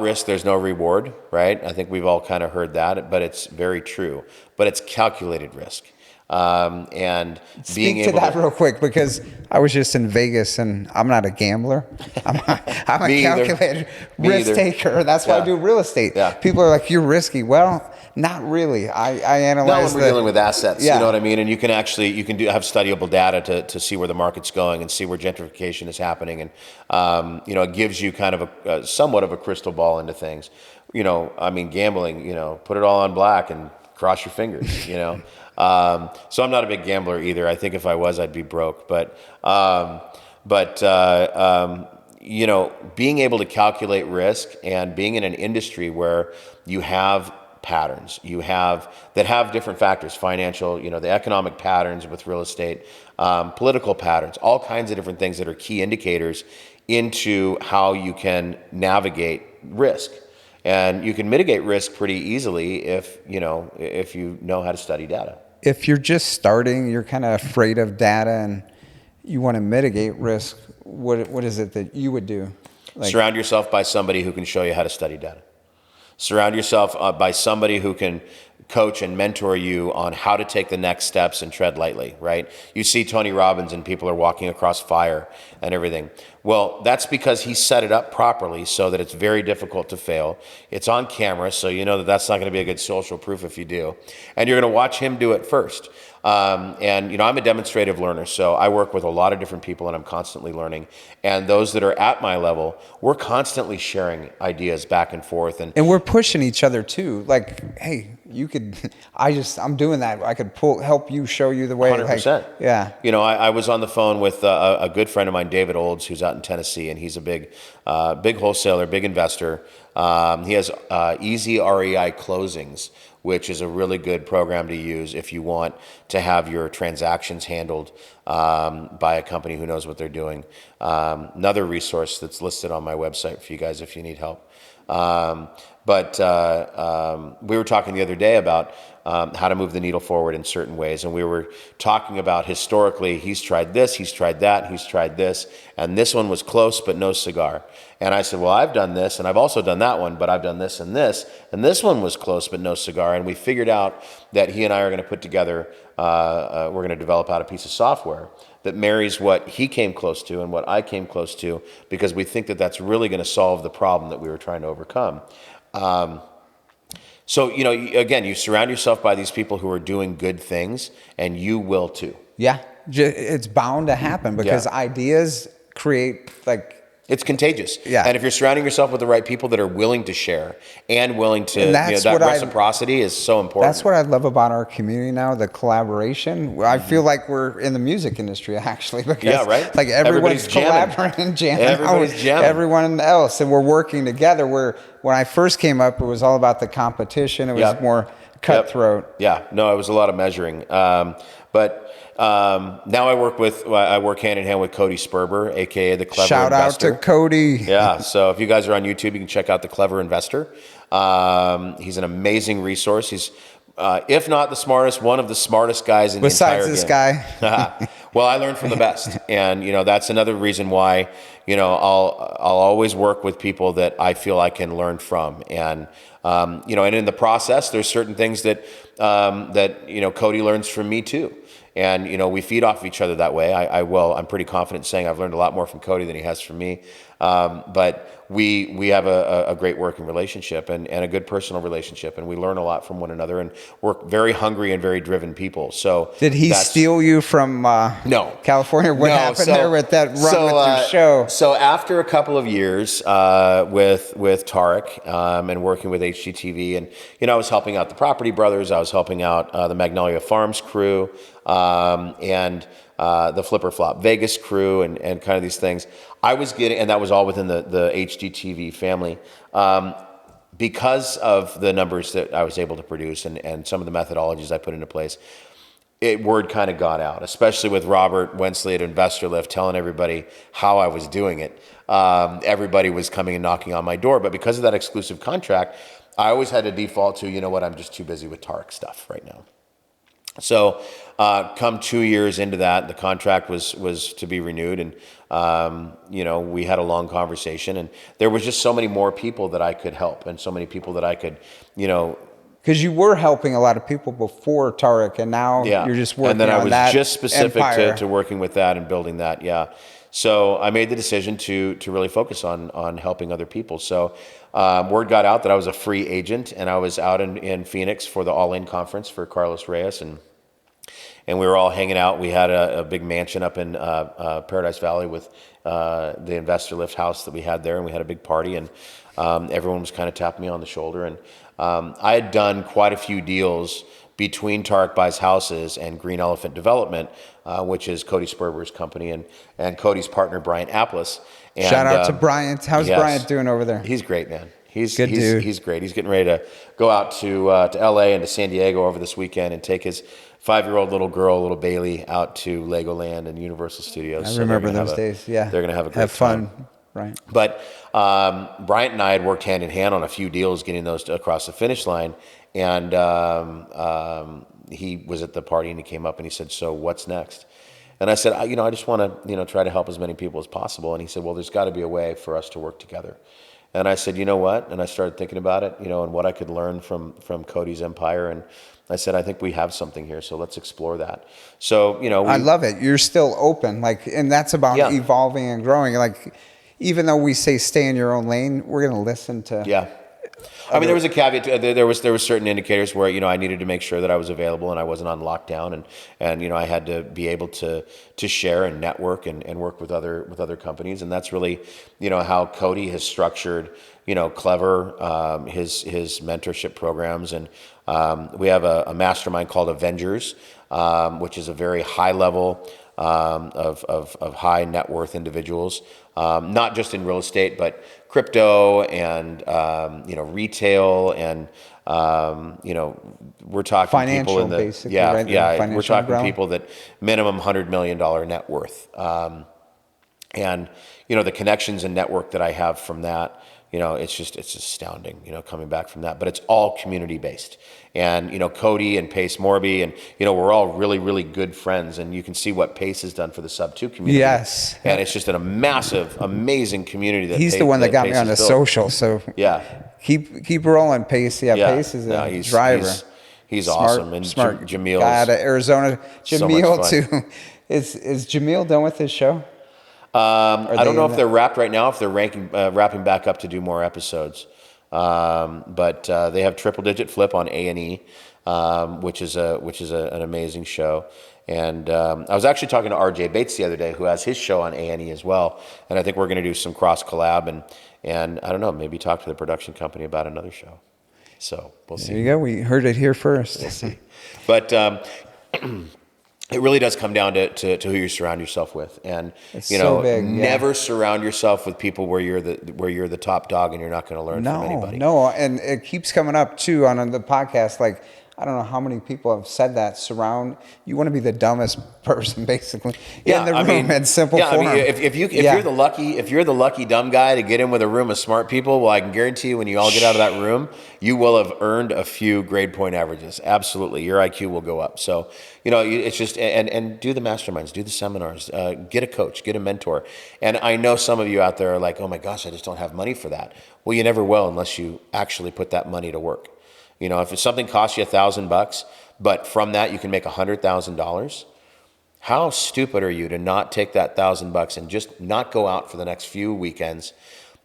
risk, there's no reward, right? I think we've all kind of heard that, but it's very true. But it's calculated risk. And being Speak to able that real quick, because I was just in Vegas and I'm not a gambler. I'm a Me either. calculated Me risk either. taker. That's why I Yeah. do real estate. Yeah. People are like, "You're risky." Well, not really. I analyze. Not when we're dealing with assets, Yeah. you know what I mean? And you can have studyable data to see where the market's going and see where gentrification is happening. And, it gives you kind of somewhat of a crystal ball into things. Gambling, put it all on black and cross your fingers, So I'm not a big gambler either. I think if I was, I'd be broke. But being able to calculate risk and being in an industry where you have patterns, that have different factors, financial, the economic patterns with real estate, political patterns, all kinds of different things that are key indicators into how you can navigate risk. And you can mitigate risk pretty easily if you know how to study data. If you're just starting, you're kind of afraid of data, and you want to mitigate risk. What is it that you would do? Surround yourself by somebody who can show you how to study data. Surround yourself by somebody who can coach and mentor you on how to take the next steps and tread lightly, right? You see Tony Robbins and people are walking across fire and everything. Well, that's because he set it up properly so that it's very difficult to fail. It's on camera, so you know that that's not going to be a good social proof if you do. And you're going to watch him do it first. I'm a demonstrative learner, so I work with a lot of different people and I'm constantly learning. And those that are at my level, we're constantly sharing ideas back and forth. And we're pushing each other too. Like, hey, you could, I'm doing that. I could help you, show you the way. 100%. Yeah. I was on the phone with a good friend of mine, David Olds, who's out in Tennessee, and he's a big wholesaler, big investor. He has Easy REI Closings, which is a really good program to use if you want to have your transactions handled by a company who knows what they're doing. Another resource that's listed on my website for you guys if you need help. But we were talking the other day about how to move the needle forward in certain ways. And we were talking about historically, he's tried this, he's tried that, he's tried this, and this one was close, but no cigar. And I said, well, I've done this, and I've also done that one, but I've done this, and this one was close, but no cigar. And we figured out that he and I are going to put together, we're going to develop out a piece of software that marries what he came close to and what I came close to, because we think that that's really going to solve the problem that we were trying to overcome. So, again, you surround yourself by these people who are doing good things, and you will too. Yeah. It's bound to happen because ideas create it's contagious. Yeah. And if you're surrounding yourself with the right people that are willing to share and willing to, that's that reciprocity is so important. That's what I love about our community now, the collaboration. I feel like we're in the music industry actually, because right? Everyone's collaborating and jamming. Everybody's jamming. Everyone else, and we're working together. When I first came up, it was all about the competition. It was more cutthroat. Yeah, no, it was a lot of measuring. But now I work hand in hand with Cody Sperber, aka the Clever Shout Investor. out to Cody. Yeah, so if you guys are on YouTube, you can check out the Clever Investor. He's an amazing resource. He's, if not the smartest, one of the smartest guys in Besides the this entire game. guy. Well, I learned from the best, and that's another reason why I'll always work with people that I feel I can learn from, and and in the process, there's certain things that Cody learns from me too. And, we feed off of each other that way. I'm pretty confident saying I've learned a lot more from Cody than he has from me. But we have a great working relationship and a good personal relationship. And we learn a lot from one another, and we're very hungry and very driven people. So did he steal you from no. California? What happened there with that run with your show? So after a couple of years with Tarek and working with HGTV, and, I was helping out the Property Brothers. I was helping out the Magnolia Farms crew. And the Flipper Flop Vegas crew and kind of these things. I was getting, and that was all within the HGTV family, because of the numbers that I was able to produce and some of the methodologies I put into place. Word kind of got out, especially with Robert Wensley at Investor Lift telling everybody how I was doing it. Everybody was coming and knocking on my door, but because of that exclusive contract, I always had to default to, I'm just too busy with Tarek stuff right now. So, come 2 years into that, the contract was to be renewed, and we had a long conversation, and there was just so many more people that I could help, and so many people that I could, because you were helping a lot of people before Tarek, and now you're just working on that. And then I was just specific empire. to working with that and building that. Yeah. So I made the decision to really focus on helping other people. So word got out that I was a free agent, and I was out in Phoenix for the All In conference for Carlos Reyes, and we were all hanging out. We had a big mansion up in Paradise Valley with the Investor Lift house that we had there, and we had a big party, and everyone was kind of tapping me on the shoulder. And I had done quite a few deals between Tarek Buys Houses and Green Elephant Development, which is Cody Sperber's company, and Cody's partner, Bryant Apples. And, shout out to Bryant. How's Bryant doing over there? He's great, man. He's good dude. He's great. He's getting ready to go out to LA and to San Diego over this weekend and take his 5-year-old little girl, little Bailey, out to Legoland and Universal Studios. I remember those days. Yeah, they're going to have a great fun. time. Right. But Bryant and I had worked hand in hand on a few deals, getting those across the finish line. And he was at the party, and he came up and he said, "So what's next?" And I said, I just want to, try to help as many people as possible. And he said, "Well, there's got to be a way for us to work together." And I said, "You know what?" And I started thinking about it, and what I could learn from Cody's empire. And I said, "I think we have something here, so let's explore that." So, I love it. You're still open, and that's about evolving and growing. Even though we say stay in your own lane, we're going to listen to. Yeah. I mean, there was a caveat. There was certain indicators where I needed to make sure that I was available and I wasn't on lockdown, and I had to be able to share and network and work with other companies, and that's really how Cody has structured Clever, his mentorship programs, and we have a mastermind called Avengers, which is a very high level of high net worth individuals, not just in real estate, but crypto and retail, and we're talking financial, people in the basically, right? We're talking people that minimum $100 million net worth, and the connections and network that I have from that. It's astounding, coming back from that, but it's all community based. And, Cody and Pace Morby, and, we're all really, really good friends, and you can see what Pace has done for the Sub 2 community. Yes. And it's just a massive, amazing community that he's the one that got me on the social. So yeah, keep rolling, Pace. Yeah. Pace is a driver. He's smart, awesome. And smart Jamil guy out of Arizona. Jamil so too. Is Jamil done with his show? I don't know if they're wrapped right now, if they're wrapping back up to do more episodes. But they have Triple Digit Flip on A&E, which is an amazing show. And I was actually talking to RJ Bates the other day, who has his show on A&E as well. And I think we're going to do some cross collab and I don't know, maybe talk to the production company about another show. So we'll see. There you go. We heard it here first. We'll see. But it really does come down to who you surround yourself with, and never surround yourself with people where you're the top dog and you're not going to learn from anybody. No, and it keeps coming up too on the podcast. Like, I don't know how many people have said that. You want to be the dumbest person basically Yeah, in the I room mean, in simple yeah, form. I mean, if you're the lucky dumb guy to get in with a room of smart people, well, I can guarantee you when you all get out of that room, you will have earned a few grade point averages. Absolutely, your IQ will go up. So, it's just and do the masterminds, do the seminars, get a coach, get a mentor. And I know some of you out there are like, oh my gosh, I just don't have money for that. Well, you never will unless you actually put that money to work. If it's something costs you $1,000, but from that you can make $100,000. How stupid are you to not take that $1,000 and just not go out for the next few weekends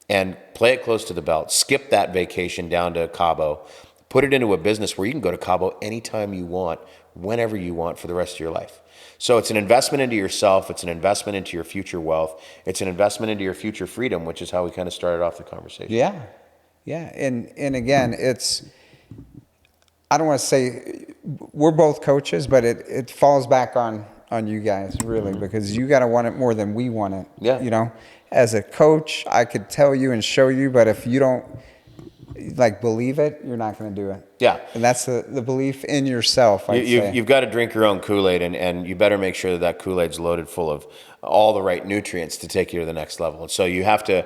and play it close to the belt? Skip that vacation down to Cabo. Put it into a business where you can go to Cabo anytime you want, whenever you want for the rest of your life. So it's an investment into yourself. It's an investment into your future wealth. It's an investment into your future freedom, which is how we kind of started off the conversation. Yeah. Yeah. And again, I don't want to say we're both coaches, but it falls back on you guys really, because you got to want it more than we want it. Yeah. As a coach, I could tell you and show you, but if you don't believe it, you're not going to do it. Yeah. And that's the belief in yourself. You've got to drink your own Kool-Aid, and you better make sure that Kool-Aid's loaded full of all the right nutrients to take you to the next level. And so you have to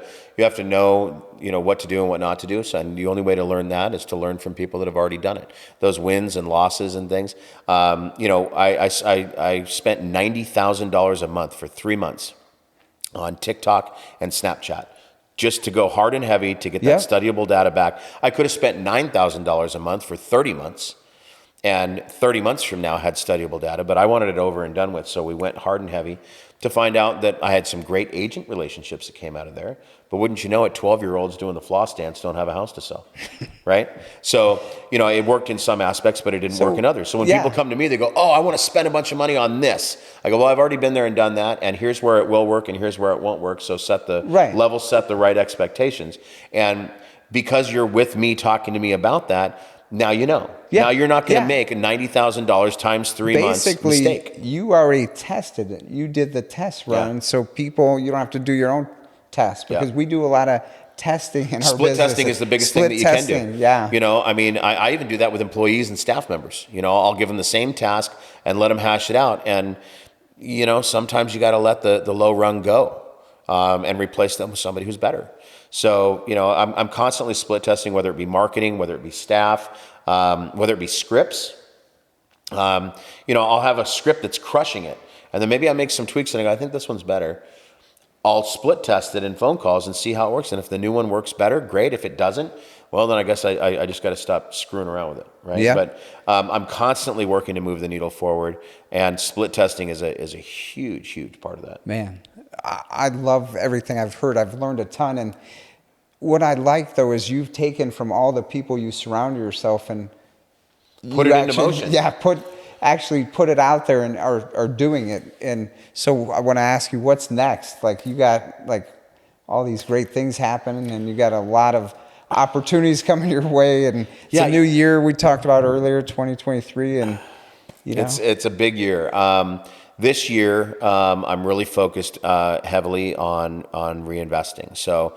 know what to do and what not to do. So, and the only way to learn that is to learn from people that have already done it. Those wins and losses and things. I spent $90,000 a month for 3 months on TikTok and Snapchat, just to go hard and heavy to get that studyable data back. I could have spent $9,000 a month for 30 months, and 30 months from now had studyable data, but I wanted it over and done with. So we went hard and heavy to find out that I had some great agent relationships that came out of there. But wouldn't you know it, 12-year-olds doing the floss dance don't have a house to sell, right? So, it worked in some aspects, but it didn't work in others. So when people come to me, they go, oh, I want to spend a bunch of money on this. I go, well, I've already been there and done that, and here's where it will work, and here's where it won't work. So set the right expectations. And because you're with me talking to me about that, now you know. Yeah. Now you're not going to make a $90,000 times 3 months mistake. You already tested it. You did the test run, so people, you don't have to do your own test, because we do a lot of testing in our business. Split testing is the biggest thing that you can do. Yeah. I even do that with employees and staff members. I'll give them the same task and let them hash it out. And, sometimes you got to let the low rung go and replace them with somebody who's better. So, I'm constantly split testing, whether it be marketing, whether it be staff, whether it be scripts. I'll have a script that's crushing it, and then maybe I make some tweaks and I go, I think this one's better. I'll split test it in phone calls and see how it works. And if the new one works better, great. If it doesn't, well, then I guess I just got to stop screwing around with it, right? Yeah. But I'm constantly working to move the needle forward, and split testing is a huge, huge part of that. Man, I love everything I've heard. I've learned a ton. And what I like, though, is you've taken from all the people you surround yourself and put it into motion. Yeah, put it out there and are doing it. And so I want to ask you, what's next? You got all these great things happening, and you got a lot of opportunities coming your way, and it's a new year we talked about earlier, 2023, and it's a big year. This year, I'm really focused heavily on reinvesting. So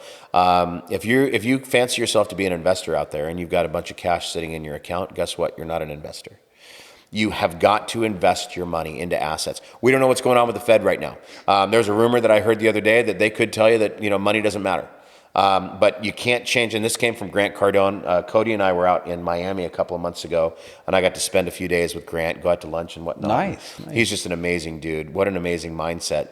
if you fancy yourself to be an investor out there and you've got a bunch of cash sitting in your account, guess what? You're not an investor. You have got to invest your money into assets. We don't know what's going on with the Fed right now. There's a rumor that I heard the other day that they could tell you that money doesn't matter. But you can't change, and this came from Grant Cardone. Cody and I were out in Miami a couple of months ago, and I got to spend a few days with Grant, go out to lunch and whatnot. Nice. He's just an amazing dude. What an amazing mindset.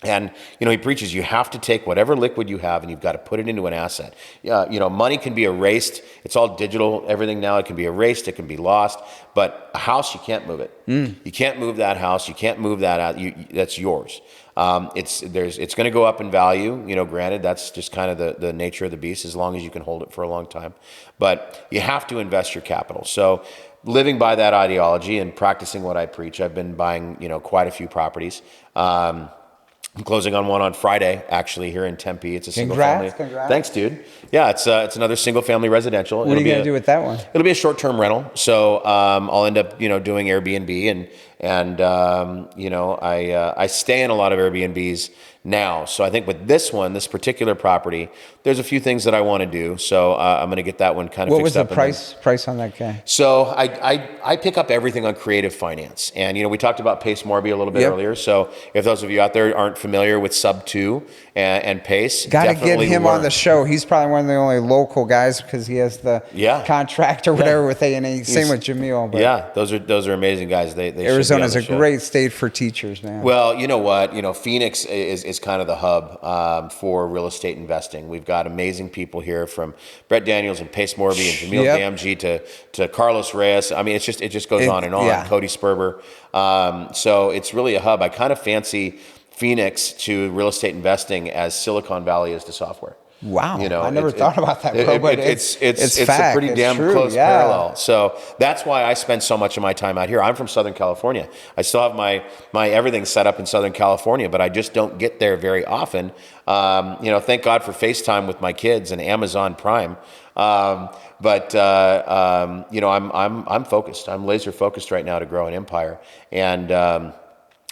And, he preaches you have to take whatever liquid you have and you've got to put it into an asset. Money can be erased. It's all digital, everything now. It can be erased. It can be lost. But a house, you can't move it. You can't move that house. You can't move that out. That's yours. It's going to go up in value. Granted, that's just kind of the nature of the beast, as long as you can hold it for a long time. But you have to invest your capital. So living by that ideology and practicing what I preach, I've been buying, quite a few properties. I'm closing on one on Friday, actually, here in Tempe. It's a single family. Congrats. Thanks, dude. Yeah, it's another single family residential. What are you going to do with that one? It'll be a short-term rental. So I'll end up, doing Airbnb, and I stay in a lot of Airbnbs now. So I think with this one, this particular property, there's a few things that I want to do. So I'm going to get that one kind of What fixed was up. the price on that guy? So I pick up everything on creative finance. And, we talked about Pace Morby a little bit earlier. So if those of you out there aren't familiar with Sub 2 and Pace, Got to get definitely him learn. on the show. He's probably one of the only local guys because he has the contract or whatever with A&E. Same with Jamil. But yeah, those are amazing guys. They Arizona's should a be on the show. great state for teachers, man. Well, you know what? Phoenix is kind of the hub for real estate investing. We've got amazing people here, from Brett Daniels and Pace Morby and Jamil Gamgee to Carlos Reyes. I mean, it just goes on and on. Yeah. Cody Sperber. So it's really a hub. I kind of fancy Phoenix to real estate investing as Silicon Valley is to software. Wow, I never thought about that, bro. But it's a pretty damn close parallel. So that's why I spend so much of my time out here. I'm from Southern California. I still have my everything set up in Southern California, but I just don't get there very often. Thank God for FaceTime with my kids and Amazon Prime. I'm focused. I'm laser focused right now to grow an empire. And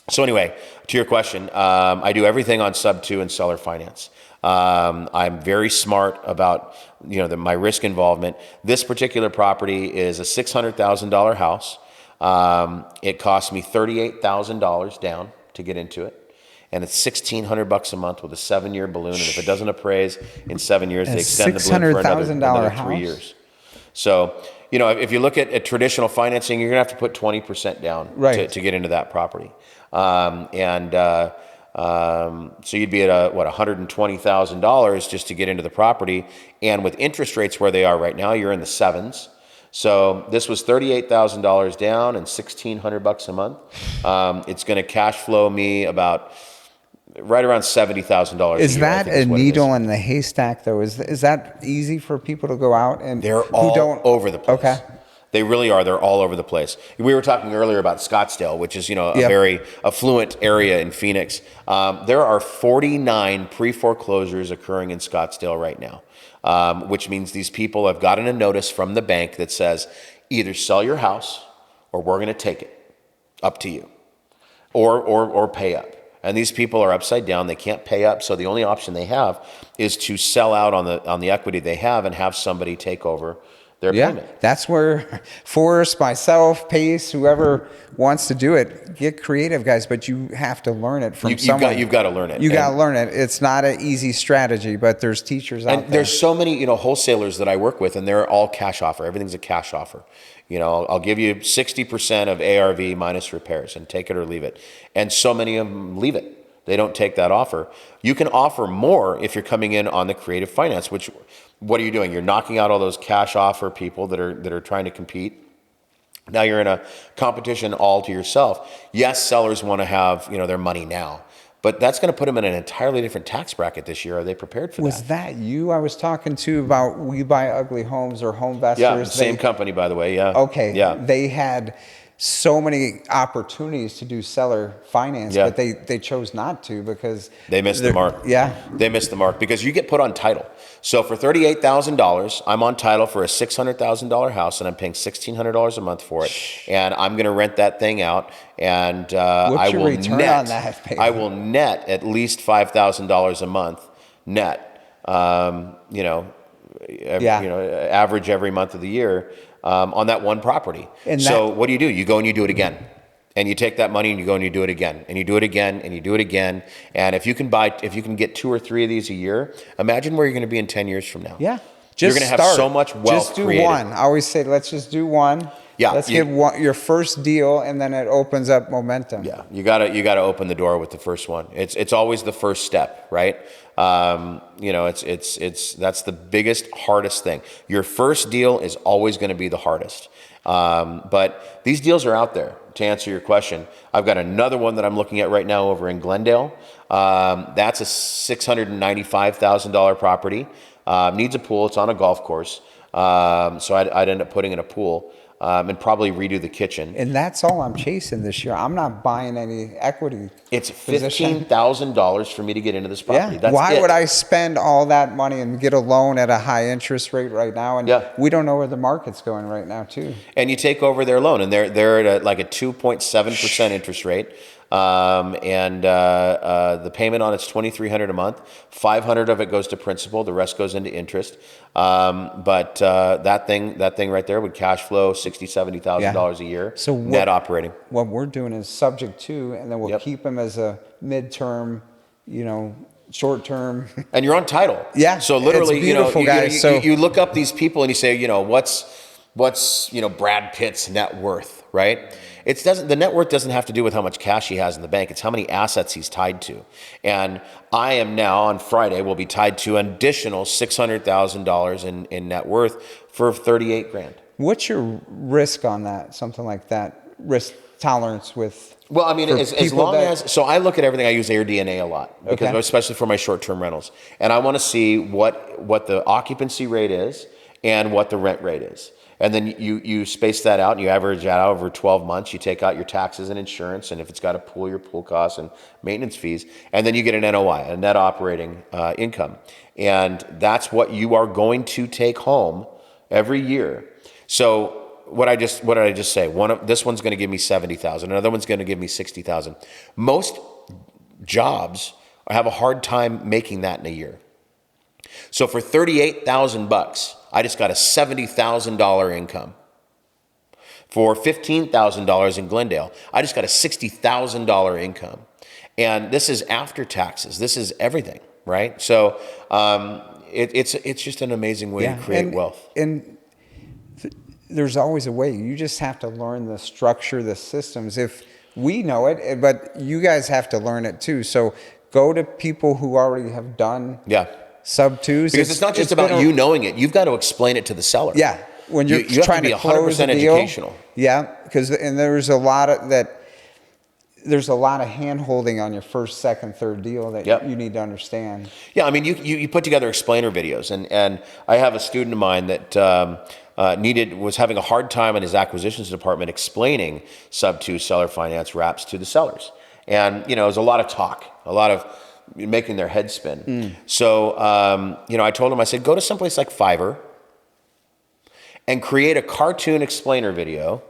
so anyway, to your question, I do everything on Sub 2 and seller finance. I'm very smart about my risk involvement. This particular property is a $600,000 house. It cost me $38,000 down to get into it, and it's $1,600 a month with a 7-year balloon. And if it doesn't appraise in 7 years, they extend the balloon for another 3 years. So if you look at traditional financing, you're gonna have to put 20% down to get into that property, so you'd be at $120,000 just to get into the property. And with interest rates where they are right now, you're in the 7s. So this was $38,000 down and $1,600 a month. It's going to cash flow me about right around $70,000. Is that a needle in the haystack, though? Is that easy for people to go out and they're all over the place? Okay. They really are. They're all over the place. We were talking earlier about Scottsdale, which is, a very affluent area in Phoenix. There are 49 pre-foreclosures occurring in Scottsdale right now, which means these people have gotten a notice from the bank that says, either sell your house or we're going to take it. Up to you. Or pay up. And these people are upside down. They can't pay up. So the only option they have is to sell out on the equity they have and have somebody take over their payment. That's where Forrest, myself, Pace, whoever wants to do it, get creative, guys. But you have to learn it from someone. You've got to learn it. You got to learn it. It's not an easy strategy, but there's teachers out there. And there's so many, wholesalers that I work with, and they're all cash offer. Everything's a cash offer. I'll give you 60% of ARV minus repairs and take it or leave it. And so many of them leave it. They don't take that offer. You can offer more if you're coming in on the creative finance, which, what are you doing? You're knocking out all those cash offer people that are trying to compete. Now you're in a competition all to yourself. Yes, sellers want to have, their money now, but that's going to put them in an entirely different tax bracket this year. Are they prepared for that? Was that you I was talking to about We Buy Ugly Homes or Homevestors? Yeah, same company, by the way. Yeah. Okay. Yeah. They had so many opportunities to do seller finance, but they chose not to because they missed the mark. Yeah. They missed the mark because you get put on title. So for $38,000, I'm on title for a $600,000 house, and I'm paying $1,600 a month for it. And I'm going to rent that thing out, and I will return on that payment? I will net at least $5,000 a month net. Average every month of the year. On that one property. And so what do? You go and you do it again. And you take that money and you go and you do it again. And you do it again and you do it again. And if you can get 2 or 3 of these a year, imagine where you're going to be in 10 years from now. Yeah. You're going to have so much wealth Just do created. one. I always say, let's just do one. Yeah. Let's get your first deal, and then it opens up momentum. Yeah. You gotta open the door with the first one. It's always the first step, right? That's the biggest, hardest thing. Your first deal is always going to be the hardest. But these deals are out there. To answer your question, I've got another one that I'm looking at right now over in Glendale. That's a $695,000 property. Needs a pool. It's on a golf course. So I'd end up putting in a pool. And probably redo the kitchen. And that's all I'm chasing this year. I'm not buying any equity. It's $15,000 for me to get into this property. Yeah. That's Why would I spend all that money and get a loan at a high interest rate right now? And we don't know where the market's going right now, too. And you take over their loan, and they're at like a 2.7% interest rate. The payment on it's $2,300 a month. $500 of it goes to principal. The rest goes into interest. But that thing right there would cash flow $60,000-$70,000 a year. So net operating. What we're doing is subject to, and then we'll Yep. keep them as a midterm, short term. And you're on title. Yeah, So literally, it's beautiful, guys. you look up these people and you say, what's Brad Pitt's net worth, right? The net worth doesn't have to do with how much cash he has in the bank. It's how many assets he's tied to. And I am now on Friday will be tied to an additional $600,000 in net worth for $38,000. What's your risk on that? Something like that, risk tolerance with. Well, I mean, as long as, so I look at everything, I use AirDNA a lot, because Okay. especially for my short-term rentals. And I want to see what the occupancy rate is and what the rent rate is. And then you space that out and you average that out over 12 months. You take out your taxes and insurance, and if it's got a pool, your pool costs and maintenance fees. And then you get an NOI, a net operating income. And that's what you are going to take home every year. So what did I just say? This one's going to give me $70,000. Another one's going to give me $60,000. Most jobs have a hard time making that in a year. So for $38,000, I just got a $70,000 income. For $15,000 in Glendale, I just got a $60,000 income. And this is after taxes. This is everything, right? So it's just an amazing way to create wealth. And there's always a way. You just have to learn the structure, the systems. If we know it, but you guys have to learn it too. So go to people who already have done sub-twos. Because it's not just about you knowing it. You've got to explain it to the seller. Yeah. When you're you trying have to be to close 100% a deal, educational. Yeah, because there's a lot of hand holding on your first, second, third deal that you need to understand. Yeah, I mean, you put together explainer videos, and I have a student of mine that was having a hard time in his acquisitions department explaining sub-2 seller finance wraps to the sellers. And, it was a lot of talk, a lot of making their head spin. So, I told him, I said, go to someplace like Fiverr and create a cartoon explainer video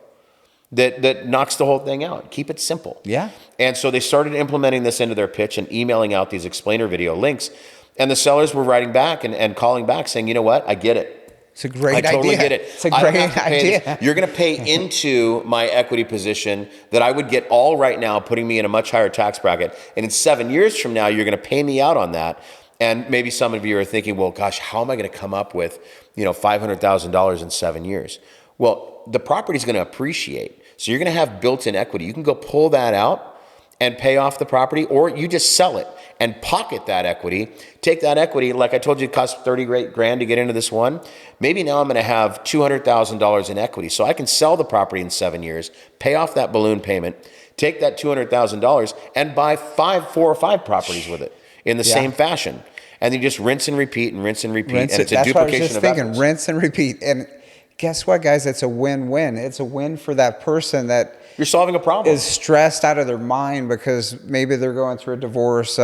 that knocks the whole thing out. Keep it simple. Yeah. And so they started implementing this into their pitch and emailing out these explainer video links. And the sellers were writing back and calling back saying, you know what, I get it. It's a great idea. I totally get it. It's a great idea. You're going to pay into my equity position that I would get all right now, putting me in a much higher tax bracket. And in 7 years from now, you're going to pay me out on that. And maybe some of you are thinking, well, gosh, how am I going to come up with, $500,000 in 7 years? Well, the property is going to appreciate. So you're going to have built-in equity. You can go pull that out and pay off the property, or you just sell it and pocket that equity. Take that equity, like I told you, it cost $30,000 to get into this one. Maybe now I'm going to have $200,000 in equity, so I can sell the property in 7 years, pay off that balloon payment, take that $200,000 and buy 4 or 5 properties with it in the same fashion. And then you just rinse and repeat and rinse and repeat. And it's a duplication of efforts. Rinse and repeat. And guess what, guys? It's a win-win. It's a win for that person that you're solving a problem. Is stressed out of their mind because maybe they're going through a divorce,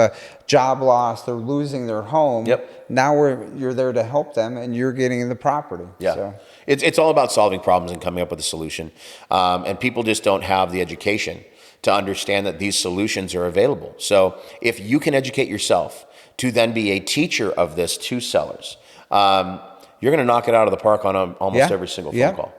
job loss, they're losing their home. Yep. Now you're there to help them, and you're getting the property. Yeah. So. It's all about solving problems and coming up with a solution. And people just don't have the education to understand that these solutions are available. So if you can educate yourself to then be a teacher of this to sellers, you're going to knock it out of the park on almost every single phone call.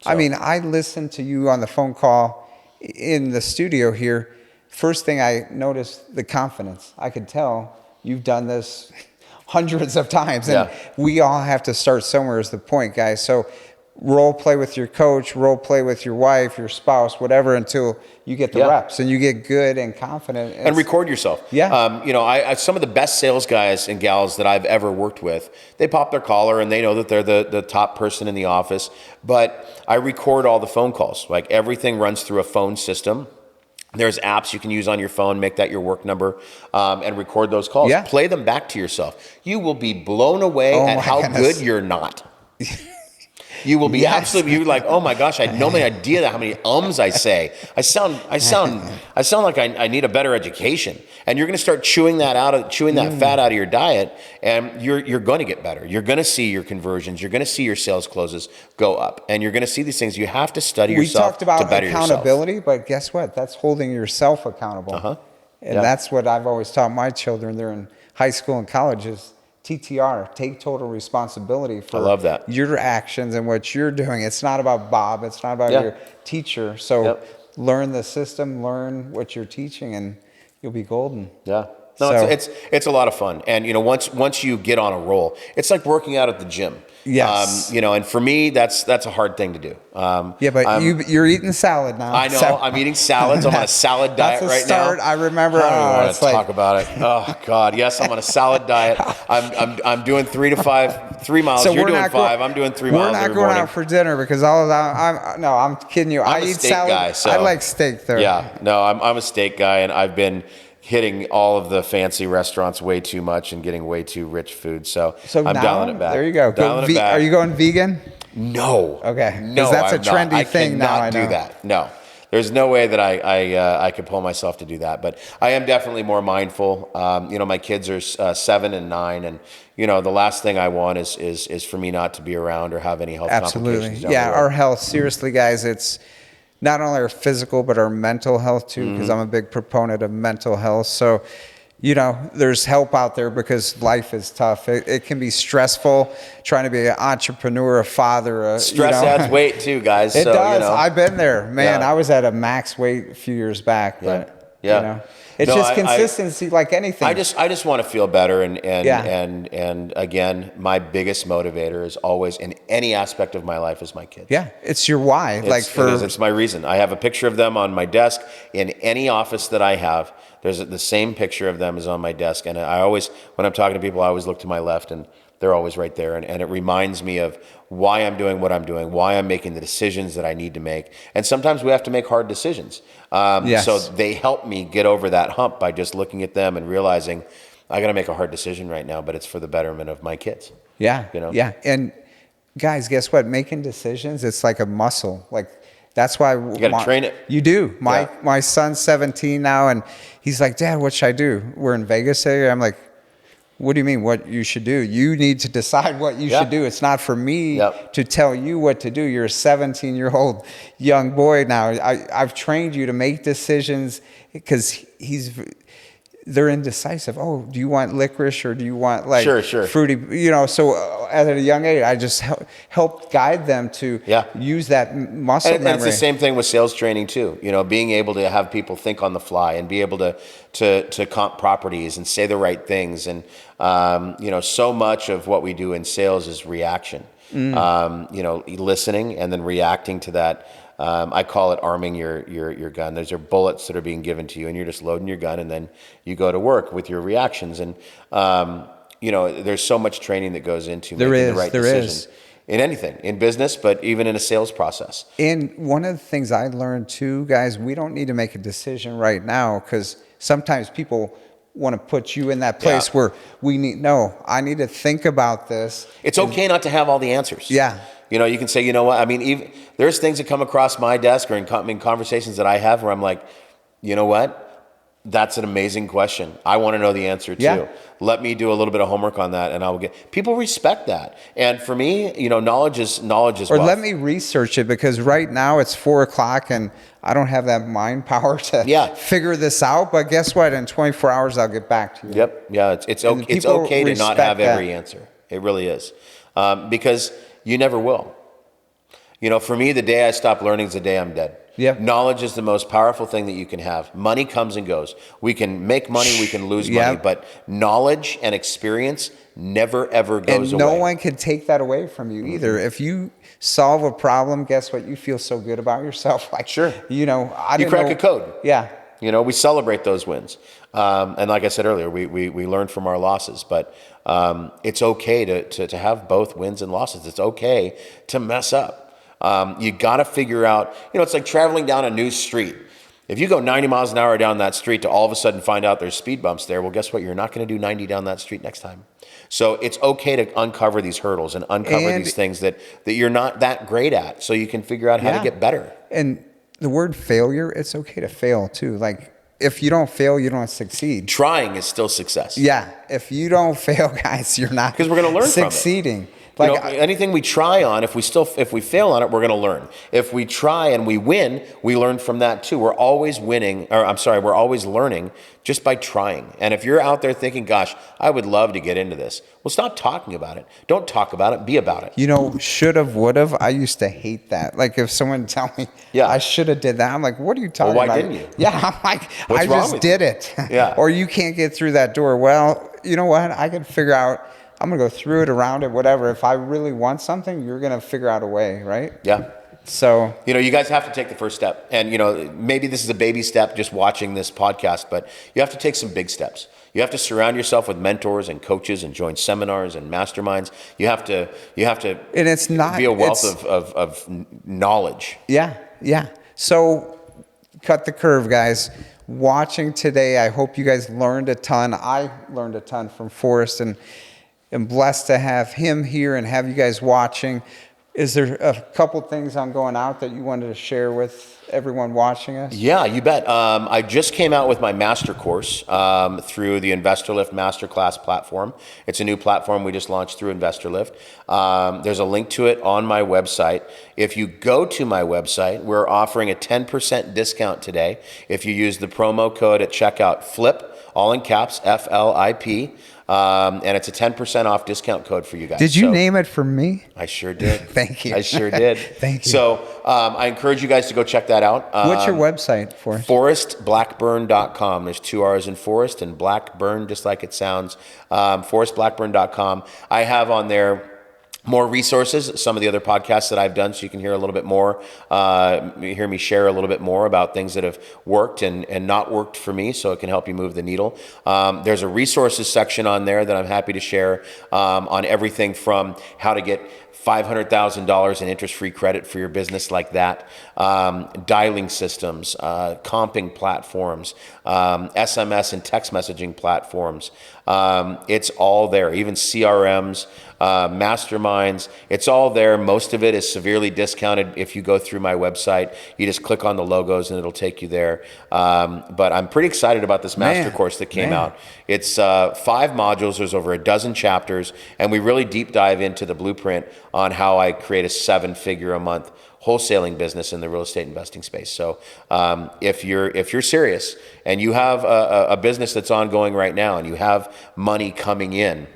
So. I mean, I listened to you on the phone call in the studio here. First thing I noticed, the confidence. I could tell you've done this hundreds of times. And we all have to start somewhere is the point, guys. So role play with your coach, role play with your wife, your spouse, whatever, until you get the reps and you get good and confident. And record yourself. Yeah. Some of the best sales guys and gals that I've ever worked with, they pop their collar and they know that they're the top person in the office. But I record all the phone calls. Like everything runs through a phone system. There's apps you can use on your phone, make that your work number, and record those calls. Yeah. Play them back to yourself. You will be blown away at how good you're not. You will be Yes. absolutely, you're like, oh my gosh, I had no idea how many ums I say. I sound like I need a better education. And you're going to start chewing that fat out of your diet, and you're going to get better. You're going to see your conversions. You're going to see your sales closes go up, and you're going to see these things. You have to study We yourself talked about to better accountability, but guess what? That's holding yourself accountable. yourself. And Yeah. that's what I've always taught my children. They're in high school and college is TTR, take total responsibility for I love that. your actions and what you're doing. It's not about Bob. It's not about Yeah. your teacher. So Yep. learn the system, learn what you're teaching, and you'll be golden. Yeah. No, So- it's a lot of fun. And once you get on a roll, it's like working out at the gym. Yes. And for me, that's a hard thing to do. Yeah, but you're eating salad now. I know. So- I'm eating salads. I'm on a salad diet That's a right start. now. I remember. I don't even want it's to like- talk about it. Oh God, yes, I'm on a salad diet. I'm doing 3 miles. So You're we're doing not 5. go- I'm doing 3 We're miles not every going morning. out for dinner because I'm kidding you. I I'm a eat steak salad. guy, so I like steak though. Yeah, no, I'm a steak guy, and I've been hitting all of the fancy restaurants way too much and getting way too rich food. So, So I'm now, dialing it back. there you go. Dialing it back. Are you going vegan? No. Okay. 'Cause No, that's a I'm not. trendy I thing now, cannot I do know. that. No. There's no way that I could pull myself to do that. But I am definitely more mindful. My kids are 7 and 9, and the last thing I want is for me not to be around or have any health Absolutely. complications. down Yeah, the road. our health. Seriously, guys, it's not only our physical but our mental health too. Mm-hmm. Because I'm a big proponent of mental health. So. There's help out there because life is tough. It can be stressful trying to be an entrepreneur, a father. Stress adds weight too, guys. It so, does. I've been there, man. Yeah. I was at a max weight a few years back, but Yeah. it's No, just I- consistency, like anything. I just want to feel better, and Yeah. and again, my biggest motivator is always in any aspect of my life is my kids. yeah, it's your why. It's my reason. I have a picture of them on my desk in any office that I have. There's the same picture of them is on my desk, and I always, when I'm talking to people, I always look to my left, and they're always right there, and it reminds me of why I'm doing what I'm doing, why I'm making the decisions that I need to make, and sometimes we have to make hard decisions. Yes. So they help me get over that hump by just looking at them and realizing I got to make a hard decision right now, but it's for the betterment of my kids. Yeah. You know? Yeah. And guys, guess what? Making decisions, it's like a muscle. Like that's why you got to train it. You do. Yeah. My son's 17 now, and he's like, Dad, what should I do? We're in Vegas today. I'm like, what do you mean what you should do? You need to decide what you should do. It's not for me to tell you what to do. You're a 17-year-old young boy now. I've trained you to make decisions because they're indecisive. Oh, do you want licorice or do you want like Sure. fruity? So at a young age, I just helped guide them to use that muscle And memory. it's the same thing with sales training too. Being able to have people think on the fly and be able to comp properties and say the right things. And so much of what we do in sales is reaction. Listening and then reacting to that. I call it arming your gun. Those are bullets that are being given to you, and you're just loading your gun, and then you go to work with your reactions. And there's so much training that goes into making the right decision in anything, in business, but even in a sales process. And one of the things I learned too, guys, we don't need to make a decision right now because sometimes people want to put you in that place where I need to think about this. It's okay not to have all the answers. Yeah. You can say, you know what? I mean, even there's things that come across my desk or in conversations that I have where I'm like, you know what? That's an amazing question. I want to know the answer too. Yeah. Let me do a little bit of homework on that, and I will get. People respect that, and for me, knowledge is wealth. Or let me research it because right now it's 4:00 and I don't have that mind power to figure this out. But guess what? In 24 hours, I'll get back to you. Yep. Yeah. It's okay to not have every answer. It really is, because you never will. For me, the day I stop learning is the day I'm dead. Yep. Knowledge is the most powerful thing that you can have. Money comes and goes. We can make money, we can lose money, but knowledge and experience never, ever goes away. And no one can take that away from you either. If you solve a problem, guess what? You feel so good about yourself. Like, sure. You crack a code. Yeah. We celebrate those wins. And like I said earlier, we learn from our losses, but it's okay to have both wins and losses. It's okay to mess up. You got to figure out, it's like traveling down a new street. If you go 90 miles an hour down that street to all of a sudden find out there's speed bumps there, well, guess what? You're not going to do 90 down that street next time. So it's okay to uncover these hurdles and uncover these things that you're not that great at, so you can figure out how to get better. And the word failure, it's okay to fail too. Like, if you don't fail, you don't succeed. Trying is still success. Yeah. If you don't fail, guys, you're not, because we're going to learn succeeding. From it. Like, anything we try on, if we fail on it, we're going to learn. If we try and we win, we learn from that too. We're always winning, we're always learning just by trying. And if you're out there thinking, gosh, I would love to get into this, well, stop talking about it. Don't talk about it, be about it. Should have, would have. I used to hate that. Like, if someone tell me, I should have did that, I'm like, what are you talking about? Why didn't you? Yeah, I'm like, What's I just did it. Yeah. Or you can't get through that door. Well, you know what? I could figure out, I'm going to go through it, around it, whatever. If I really want something, you're going to figure out a way, right? Yeah. So, you guys have to take the first step. And, maybe this is a baby step just watching this podcast, but you have to take some big steps. You have to surround yourself with mentors and coaches and join seminars and masterminds. You have to and it's not, be a wealth of knowledge. Yeah. Yeah. So cut the curve, guys. Watching today, I hope you guys learned a ton. I learned a ton from Forrest, and I'm blessed to have him here and have you guys watching. Is there a couple things on going out that you wanted to share with everyone watching us? Yeah, you bet. I just came out with my master course through the InvestorLift Masterclass platform. It's a new platform we just launched through InvestorLift. There's a link to it on my website. If you go to my website, we're offering a 10% discount today. If you use the promo code at checkout, FLIP, all in caps, FLIP. And it's a 10% off discount code for you guys. Did you name it for me? I sure did. Thank you. I sure did. Thank you. So I encourage you guys to go check that out. What's your website for? ForrestBlackburn.com. There's 2 R's in Forrest and Blackburn, just like it sounds. ForrestBlackburn.com. I have on there more resources, some of the other podcasts that I've done, so you can hear a little bit more, hear me share a little bit more about things that have worked and not worked for me, so it can help you move the needle. There's a resources section on there that I'm happy to share on everything from how to get $500,000 in interest-free credit for your business like that, dialing systems, comping platforms, SMS and text messaging platforms. It's all there, even CRMs, masterminds. It's all there. Most of it is severely discounted. If you go through my website, you just click on the logos and it'll take you there. But I'm pretty excited about this master course that came out. It's 5 modules. There's over a dozen chapters, and we really deep dive into the blueprint on how I create a 7-figure a month wholesaling business in the real estate investing space. So if you're serious and you have a business that's ongoing right now and you have money coming in,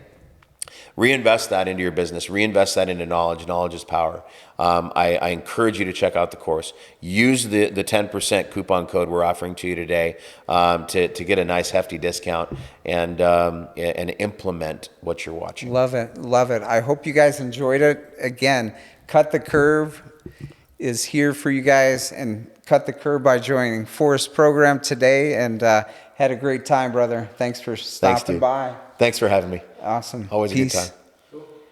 reinvest that into your business. Reinvest that into knowledge. Knowledge is power. I encourage you to check out the course. Use the 10% coupon code we're offering to you today to get a nice hefty discount and implement what you're watching. Love it. Love it. I hope you guys enjoyed it. Again, Cut the Curve is here for you guys, and cut the curve by joining Forrest program today, and had a great time, brother. Thanks for stopping by. Thanks for having me. Awesome. Always Peace. a good time.